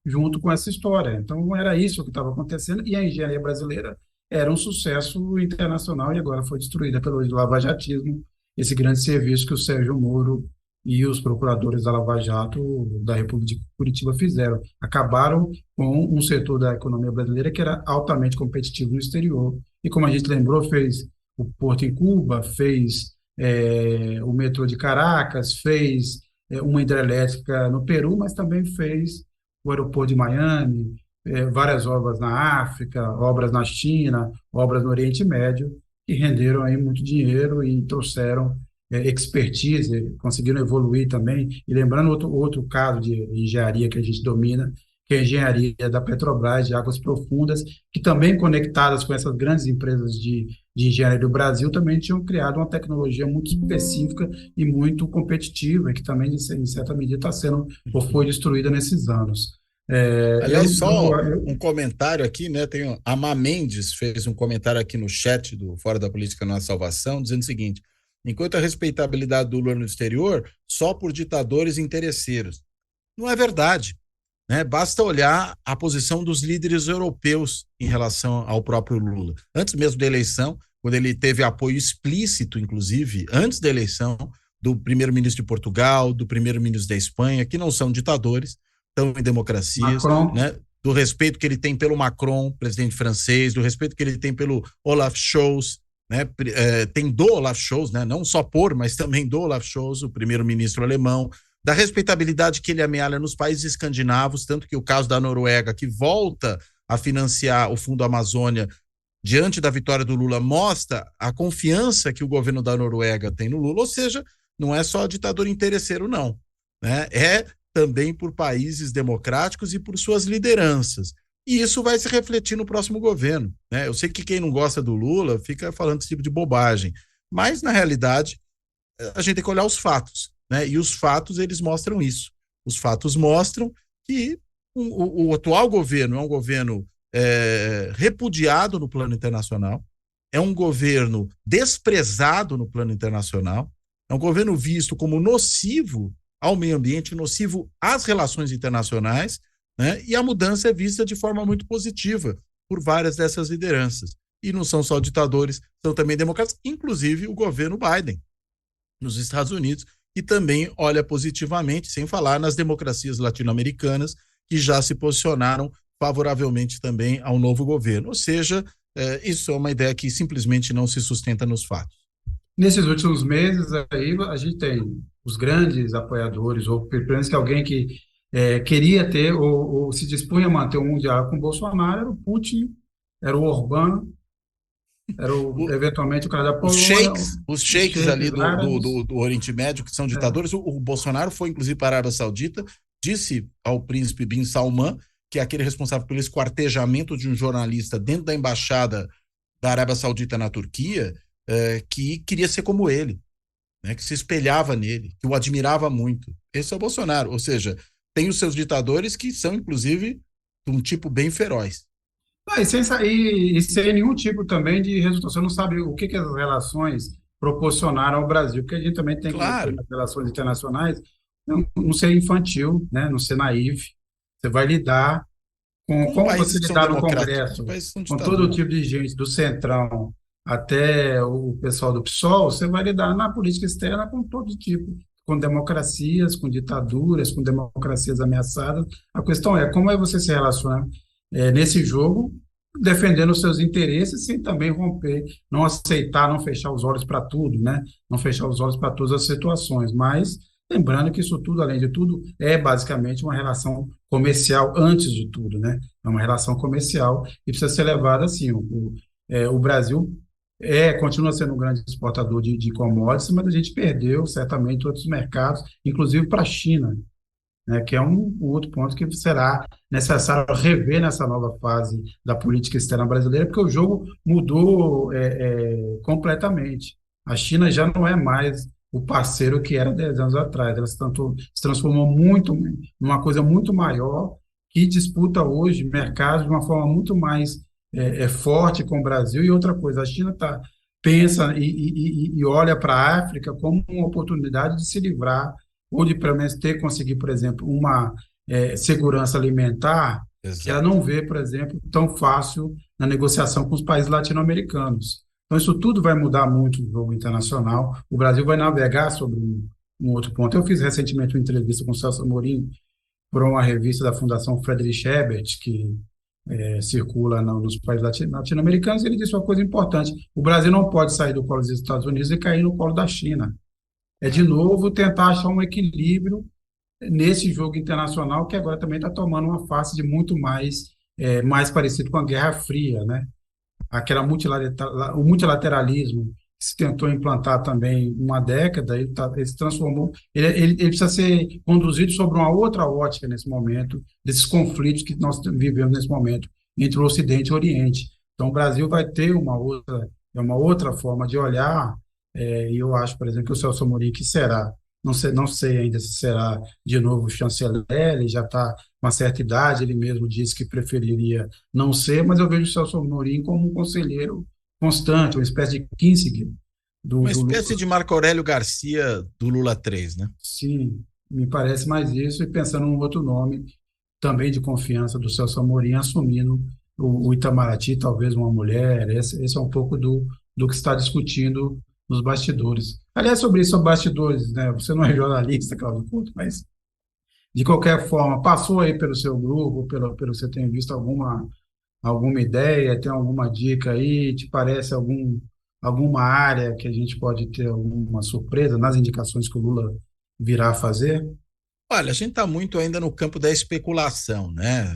junto com essa história. Então, era isso que estava acontecendo, e a engenharia brasileira era um sucesso internacional e agora foi destruída pelo lavajatismo, esse grande serviço que o Sérgio Moro e os procuradores da Lava Jato da República de Curitiba fizeram. Acabaram com um setor da economia brasileira que era altamente competitivo no exterior. E, como a gente lembrou, fez o Porto em Cuba, fez o metrô de Caracas, fez uma hidrelétrica no Peru, mas também fez o aeroporto de Miami, várias obras na África, obras na China, obras no Oriente Médio, que renderam aí muito dinheiro e trouxeram expertise, conseguiram evoluir também. E lembrando outro caso de engenharia que a gente domina, que é a engenharia da Petrobras, de águas profundas, que também conectadas com essas grandes empresas de engenharia do Brasil, também tinham criado uma tecnologia muito específica e muito competitiva, que também, em certa medida, está sendo ou foi destruída nesses anos. Aliás, só um comentário aqui, né? A Má Mendes fez um comentário aqui no chat do Fora da Política Não Há Salvação, dizendo o seguinte: enquanto a respeitabilidade do Lula no exterior, só por ditadores interesseiros. Não é verdade, né? Basta olhar a posição dos líderes europeus em relação ao próprio Lula. Antes mesmo da eleição, quando ele teve apoio explícito, inclusive, antes da eleição, do primeiro-ministro de Portugal, do primeiro-ministro da Espanha, que não são ditadores, estão em democracias, né? do respeito que ele tem pelo Macron, presidente francês, do respeito que ele tem pelo Olaf Scholz, né? Tem do Olaf Scholz, né? Não só por, mas também do Olaf Scholz, o primeiro-ministro alemão, da respeitabilidade que ele amealha nos países escandinavos, tanto que o caso da Noruega, que volta a financiar o Fundo Amazônia diante da vitória do Lula, mostra a confiança que o governo da Noruega tem no Lula, ou seja, não é só ditador interesseiro, não, né? É também por países democráticos e por suas lideranças. E isso vai se refletir no próximo governo, né? Eu sei que quem não gosta do Lula fica falando esse tipo de bobagem, mas, na realidade, a gente tem que olhar os fatos, né? E os fatos, eles mostram isso. Os fatos mostram que o atual governo é um governo repudiado no plano internacional, é um governo desprezado no plano internacional, é um governo visto como nocivo ao meio ambiente, nocivo às relações internacionais, né? E a mudança é vista de forma muito positiva por várias dessas lideranças. E não são só ditadores, são também democratas, inclusive o governo Biden, nos Estados Unidos, que também olha positivamente, sem falar nas democracias latino-americanas, que já se posicionaram favoravelmente também ao novo governo. Ou seja, isso é uma ideia que simplesmente não se sustenta nos fatos. Nesses últimos meses, aí, a gente tem os grandes apoiadores, ou pelo menos que alguém que queria ter, ou se dispunha a manter um diálogo com o Bolsonaro, era o Putin, era o Orbán, era eventualmente o cara da Polônia. Os sheiks ali do Oriente Médio, que são ditadores. O Bolsonaro foi, inclusive, para a Arábia Saudita, disse ao príncipe Bin Salman, que é aquele responsável pelo esquartejamento de um jornalista dentro da embaixada da Arábia Saudita na Turquia, que queria ser como ele, né, que se espelhava nele, que o admirava muito. Esse é o Bolsonaro. Ou seja, tem os seus ditadores que são, inclusive, de um tipo bem feroz. E sem nenhum tipo também de resultado. Você não sabe o que as relações proporcionaram ao Brasil, porque a gente também tem que ver nas relações internacionais, não ser infantil, né, não ser naive. Você vai lidar como você lidar no Congresso, com todo tipo de gente, do Centrão até o pessoal do PSOL, você vai lidar na política externa com todo tipo, com democracias, com ditaduras, com democracias ameaçadas. A questão é como você se relaciona nesse jogo, defendendo os seus interesses, sem também romper, não aceitar, não fechar os olhos para tudo, né? Não fechar os olhos para todas as situações, mas lembrando que isso tudo, além de tudo, é basicamente uma relação comercial antes de tudo, né? É uma relação comercial e precisa ser levada assim. O Brasil continua sendo um grande exportador de commodities, mas a gente perdeu certamente outros mercados, inclusive para a China, né, que é um outro ponto que será necessário rever nessa nova fase da política externa brasileira, porque o jogo mudou completamente. A China já não é mais o parceiro que era 10 anos atrás, ela se transformou muito numa coisa muito maior, que disputa hoje mercados de uma forma muito mais forte com o Brasil. E outra coisa, a China pensa e olha para a África como uma oportunidade de se livrar ou de, pelo menos, conseguir, por exemplo, uma segurança alimentar. Exato. Que ela não vê, por exemplo, tão fácil na negociação com os países latino-americanos. Então, isso tudo vai mudar muito no jogo internacional. O Brasil vai navegar sobre um outro ponto. Eu fiz recentemente uma entrevista com o Celso Amorim para uma revista da Fundação Friedrich Ebert, que circula nos países latino-americanos, e ele disse uma coisa importante: o Brasil não pode sair do colo dos Estados Unidos e cair no colo da China. De novo, tentar achar um equilíbrio nesse jogo internacional, que agora também está tomando uma face de muito mais parecido com a Guerra Fria, né? O multilateralismo que se tentou implantar também uma década, ele se transformou, ele precisa ser conduzido sobre uma outra ótica nesse momento, desses conflitos que nós vivemos nesse momento, entre o Ocidente e o Oriente. Então, o Brasil vai ter uma outra forma de olhar. E eu acho, por exemplo, que o Celso Amorim, que será, não sei ainda se será de novo chanceler, ele já está com uma certa idade, ele mesmo disse que preferiria não ser, mas eu vejo o Celso Amorim como um conselheiro constante, uma espécie de Kissinger. Uma espécie de Marco Aurélio Garcia do Lula 3, né? Sim, me parece mais isso, e pensando num outro nome também de confiança do Celso Amorim, assumindo o Itamaraty, talvez uma mulher. Esse é um pouco do que se está discutindo nos bastidores. Aliás, sobre bastidores, né? Você não é jornalista, Cláudio Couto, mas De qualquer forma, passou aí pelo seu grupo, pelo que você tem visto alguma ideia, tem alguma dica aí? Te parece alguma área que a gente pode ter alguma surpresa nas indicações que o Lula virá a fazer? Olha, a gente está muito ainda no campo da especulação, né?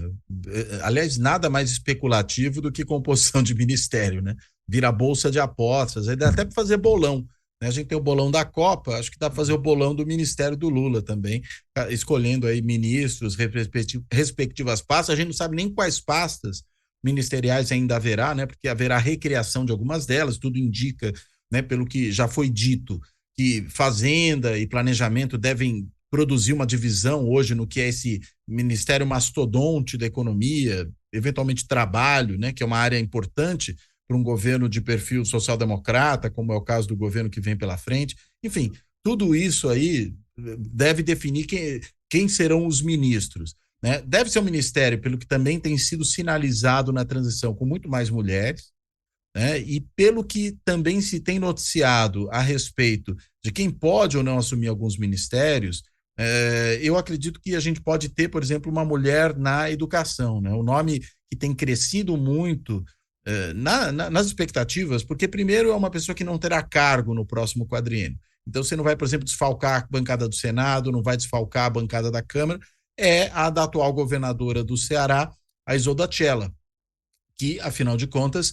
Aliás, nada mais especulativo do que composição de ministério, né? Vira bolsa de apostas, aí dá até para fazer bolão, né? A gente tem o bolão da Copa, acho que dá para fazer o bolão do Ministério do Lula também, escolhendo aí ministros, respectivas pastas. A gente não sabe nem quais pastas ministeriais ainda haverá, né? Porque haverá recriação de algumas delas, tudo indica, né? Pelo que já foi dito, que Fazenda e Planejamento devem produzir uma divisão hoje no que é esse ministério mastodonte da economia, eventualmente trabalho, né, que é uma área importante para um governo de perfil social-democrata, como é o caso do governo que vem pela frente. Enfim, tudo isso aí deve definir quem serão os ministros. Né? Deve ser um ministério, pelo que também tem sido sinalizado na transição, com muito mais mulheres, né? E pelo que também se tem noticiado a respeito de quem pode ou não assumir alguns ministérios, eu acredito que a gente pode ter, por exemplo, uma mulher na educação, né? Um nome que tem crescido muito nas expectativas, porque primeiro é uma pessoa que não terá cargo no próximo quadriênio. Então você não vai, por exemplo, desfalcar a bancada do Senado, não vai desfalcar a bancada da Câmara, é a da atual governadora do Ceará, a Isolda Tchela, que, afinal de contas,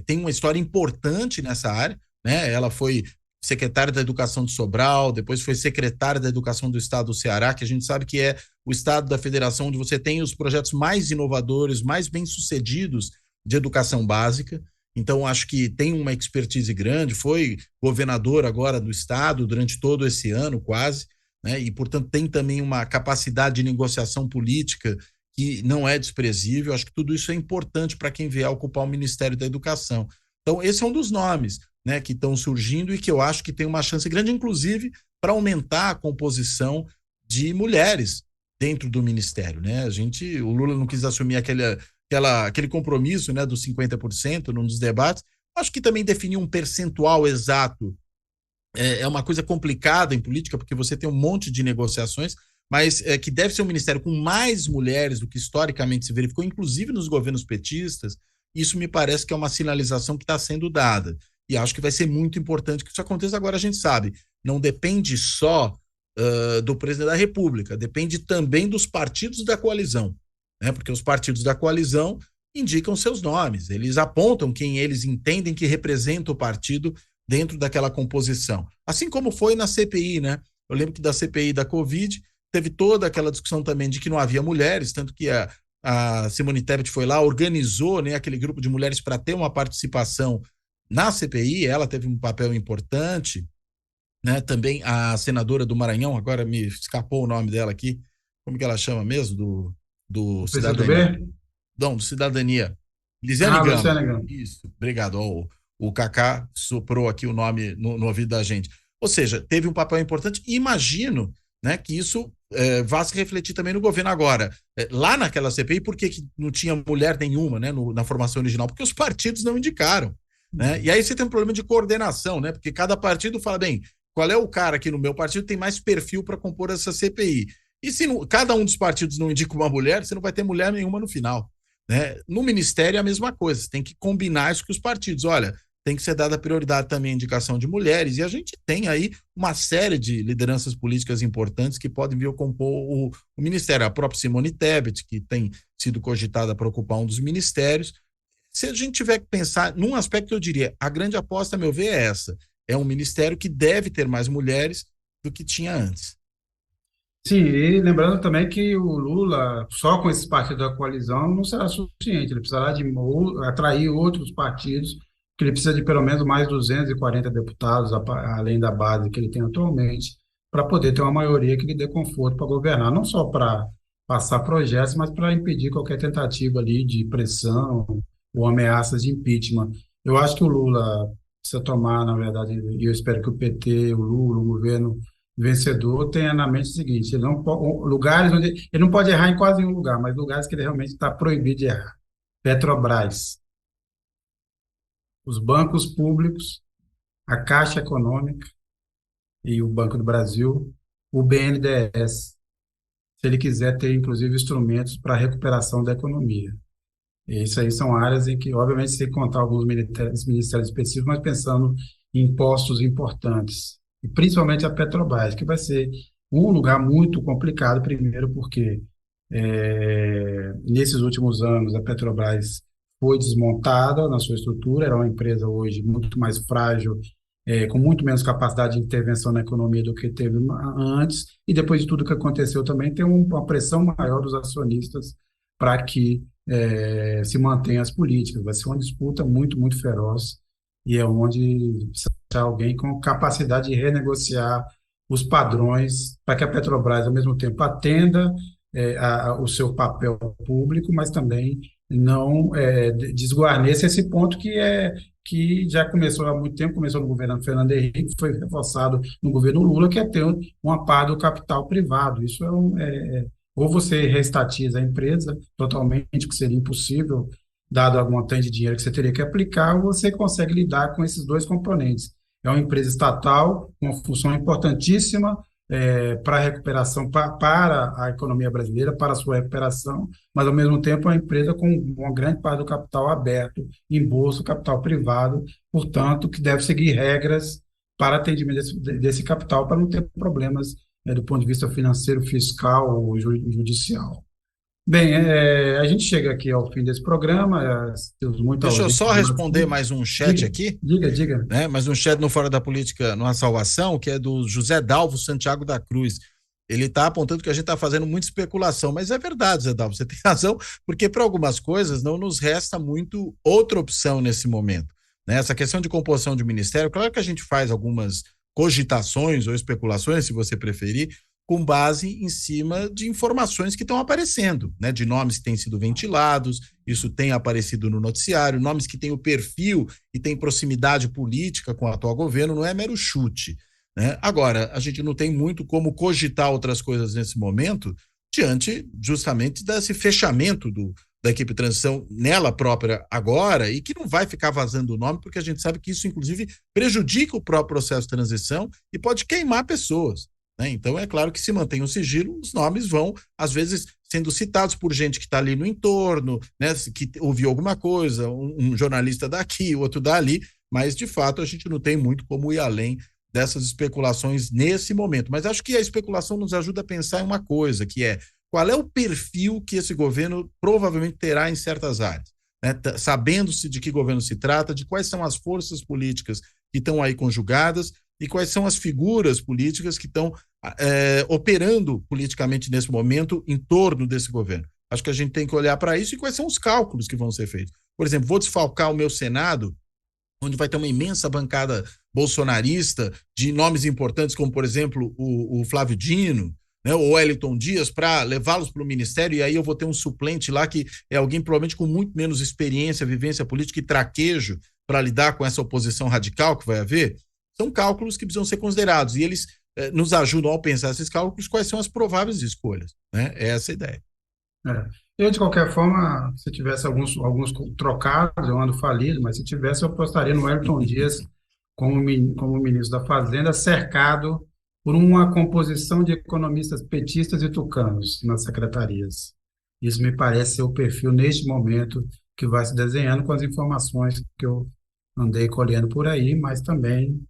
tem uma história importante nessa área, né? Ela foi secretária da Educação de Sobral, depois foi secretária da Educação do Estado do Ceará, que a gente sabe que é o estado da federação onde você tem os projetos mais inovadores, mais bem-sucedidos de educação básica. Então, acho que tem uma expertise grande, foi governador agora do estado durante todo esse ano, quase, né? E, portanto, tem também uma capacidade de negociação política que não é desprezível. Acho que tudo isso é importante para quem vier ocupar o Ministério da Educação. Então, esse é um dos nomes, né, que estão surgindo e que eu acho que tem uma chance grande, inclusive, para aumentar a composição de mulheres dentro do Ministério. Né? O Lula não quis assumir aquele compromisso, né, dos 50% num dos debates. Acho que também definir um percentual exato é uma coisa complicada em política, porque você tem um monte de negociações, mas que deve ser um ministério com mais mulheres do que historicamente se verificou, inclusive nos governos petistas. Isso me parece que é uma sinalização que está sendo dada. E acho que vai ser muito importante que isso aconteça. Agora, a gente sabe, não depende só do presidente da República, depende também dos partidos da coalizão, né? Porque os partidos da coalizão indicam seus nomes, eles apontam quem eles entendem que representa o partido dentro daquela composição. Assim como foi na CPI, né? Eu lembro que da CPI da Covid teve toda aquela discussão também de que não havia mulheres, tanto que a Simone Tebet foi lá, organizou, né, aquele grupo de mulheres para ter uma participação na CPI, ela teve um papel importante, né? Também a senadora do Maranhão, agora me escapou o nome dela aqui, como que ela chama mesmo? Do O Cidadania. PCdoB? Não, do Cidadania. Lisiane Ah, Gama. Luciana Gama. Isso, obrigado. Ó, o Kaká soprou aqui o nome no ouvido da gente. Ou seja, teve um papel importante e imagino, né, que isso vá se refletir também no governo agora. Lá naquela CPI, por que não tinha mulher nenhuma, né, na formação original? Porque os partidos não indicaram. Né? E aí você tem um problema de coordenação, né? Porque cada partido fala, bem, qual é o cara aqui no meu partido que tem mais perfil para compor essa CPI? E se cada um dos partidos não indica uma mulher, você não vai ter mulher nenhuma no final. Né? No Ministério é a mesma coisa, você tem que combinar isso com os partidos. Olha, tem que ser dada prioridade também à indicação de mulheres, e a gente tem aí uma série de lideranças políticas importantes que podem vir a compor o Ministério. A própria Simone Tebet, que tem sido cogitada para ocupar um dos ministérios. Se a gente tiver que pensar num aspecto, eu diria, a grande aposta, a meu ver, é essa. É um ministério que deve ter mais mulheres do que tinha antes. Sim, e lembrando também que o Lula, só com esses partidos da coalizão, não será suficiente. Ele precisará de atrair outros partidos, que ele precisa de pelo menos mais 240 deputados, além da base que ele tem atualmente, para poder ter uma maioria que lhe dê conforto para governar, não só para passar projetos, mas para impedir qualquer tentativa ali de pressão ou ameaças de impeachment. Eu acho que o Lula precisa tomar, na verdade, e eu espero que o PT, o Lula, o governo vencedor tenha na mente o seguinte: ele não lugares onde ele não pode errar em quase nenhum lugar, mas lugares que ele realmente está proibido de errar. Petrobras, os bancos públicos, a Caixa Econômica e o Banco do Brasil, o BNDES. se ele quiser ter, inclusive, instrumentos para a recuperação da economia. E isso aí são áreas em que, obviamente, você tem que contar alguns ministérios específicos, mas pensando em postos importantes, e principalmente a Petrobras, que vai ser um lugar muito complicado, primeiro porque nesses últimos anos a Petrobras foi desmontada na sua estrutura, era uma empresa hoje muito mais frágil, com muito menos capacidade de intervenção na economia do que teve antes, e depois de tudo que aconteceu também tem uma pressão maior dos acionistas para que se mantenha as políticas. Vai ser uma disputa muito, muito feroz, e é onde precisa achar alguém com capacidade de renegociar os padrões para que a Petrobras, ao mesmo tempo, atenda o seu papel público, mas também não desguarneça esse ponto que já começou há muito tempo, começou no governo Fernando Henrique, foi reforçado no governo Lula, que é ter uma parte do capital privado. Isso ou você reestatiza a empresa totalmente, que seria impossível, dado a montante de dinheiro que você teria que aplicar, ou você consegue lidar com esses dois componentes. É uma empresa estatal, com uma função importantíssima para a recuperação, para a economia brasileira, para a sua recuperação, mas, ao mesmo tempo, é uma empresa com uma grande parte do capital aberto em bolsa, capital privado, portanto, que deve seguir regras para atendimento desse capital, para não ter problemas do ponto de vista financeiro, fiscal ou judicial. Bem, a gente chega aqui ao fim desse programa. Temos muita Deixa eu audiência. só responder mais um chat aqui. Diga. Né? Mais um chat no Fora da Política, numa salvação, que é do José Dalvo Santiago da Cruz. Ele está apontando que a gente está fazendo muita especulação, mas é verdade, Zé Dalvo, você tem razão, porque para algumas coisas não nos resta muito outra opção nesse momento. Né? Essa questão de composição de ministério, claro que a gente faz algumas cogitações ou especulações, se você preferir, com base em cima de informações que estão aparecendo, né? De nomes que têm sido ventilados, isso tem aparecido no noticiário, nomes que têm o perfil e têm proximidade política com o atual governo, não é mero chute, né? Agora, a gente não tem muito como cogitar outras coisas nesse momento, diante justamente desse fechamento da equipe de transição nela própria agora, e que não vai ficar vazando o nome, porque a gente sabe que isso, inclusive, prejudica o próprio processo de transição e pode queimar pessoas. Então, é claro que se mantém o sigilo, os nomes vão, às vezes, sendo citados por gente que está ali no entorno, né, que ouviu alguma coisa, um jornalista daqui, outro dali, mas, de fato, a gente não tem muito como ir além dessas especulações nesse momento. Mas acho que a especulação nos ajuda a pensar em uma coisa, que é qual é o perfil que esse governo provavelmente terá em certas áreas, né? Sabendo-se de que governo se trata, de quais são as forças políticas que estão aí conjugadas, e quais são as figuras políticas que estão operando politicamente nesse momento em torno desse governo. Acho que a gente tem que olhar para isso e quais são os cálculos que vão ser feitos. Por exemplo, vou desfalcar o meu Senado, onde vai ter uma imensa bancada bolsonarista de nomes importantes, como, por exemplo, o Flávio Dino, né, ou Wellington Dias, para levá-los para o ministério, e aí eu vou ter um suplente lá que é alguém provavelmente com muito menos experiência, vivência política e traquejo para lidar com essa oposição radical que vai haver. São cálculos que precisam ser considerados, e eles nos ajudam a pensar esses cálculos, quais são as prováveis escolhas, né? É essa a ideia. Eu, de qualquer forma, se tivesse alguns trocados, eu ando falido, mas se tivesse, eu apostaria no Wellington Dias como ministro da Fazenda, cercado por uma composição de economistas petistas e tucanos nas secretarias. Isso me parece ser o perfil, neste momento, que vai se desenhando com as informações que eu andei colhendo por aí, mas também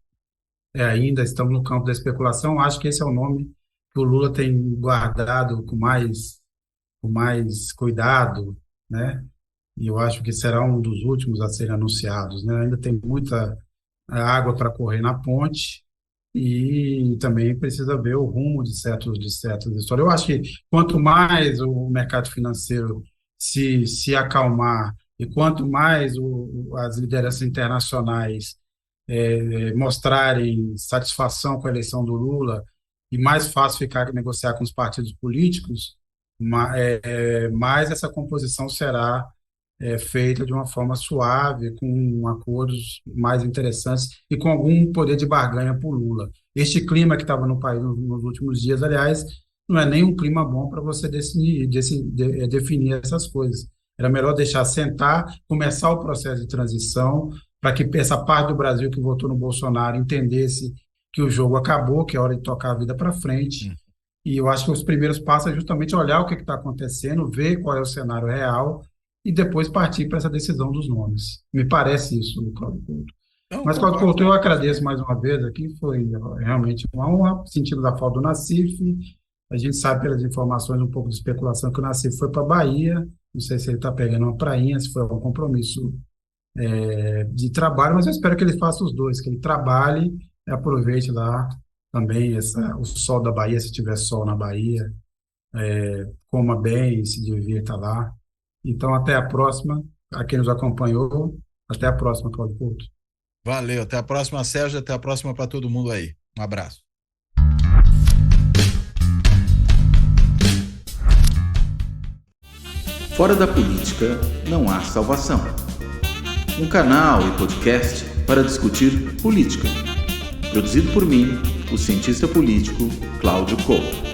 ainda estamos no campo da especulação. Acho que esse é o nome que o Lula tem guardado com mais cuidado, né? E eu acho que será um dos últimos a serem anunciados, né? Ainda tem muita água para correr na ponte e também precisa ver o rumo de certas histórias. Eu acho que quanto mais o mercado financeiro se acalmar e quanto mais as lideranças internacionais mostrarem satisfação com a eleição do Lula, e mais fácil ficar negociar com os partidos políticos, mais essa composição será feita de uma forma suave, com acordos mais interessantes e com algum poder de barganha para o Lula. Este clima que estava no país nos últimos dias, aliás, não é nem um clima bom para você definir essas coisas. Era melhor deixar sentar, começar o processo de transição, para que essa parte do Brasil que votou no Bolsonaro entendesse que o jogo acabou, que é hora de tocar a vida para frente, E eu acho que os primeiros passos é justamente olhar o que está acontecendo, ver qual é o cenário real e depois partir para essa decisão dos nomes. Me parece isso, Cláudio Couto. Não, Mas, Cláudio concordo Couto, com eu você. agradeço mais uma vez aqui, foi realmente uma honra, sentindo da falta do Nassif. A gente sabe pelas informações, um pouco de especulação, que o Nassif foi para a Bahia, não sei se ele está pegando uma prainha, se foi um compromisso de trabalho, mas eu espero que ele faça os dois, que ele trabalhe e aproveite lá também o sol da Bahia, se tiver sol na Bahia, coma bem, se divirta lá. Então, até a próxima. A quem nos acompanhou, até a próxima, Cláudio Couto. Valeu, até a próxima, Sérgio, até a próxima para todo mundo aí. Um abraço. Fora da política não há salvação. Um canal e podcast para discutir política. Produzido por mim, o cientista político Cláudio Couto.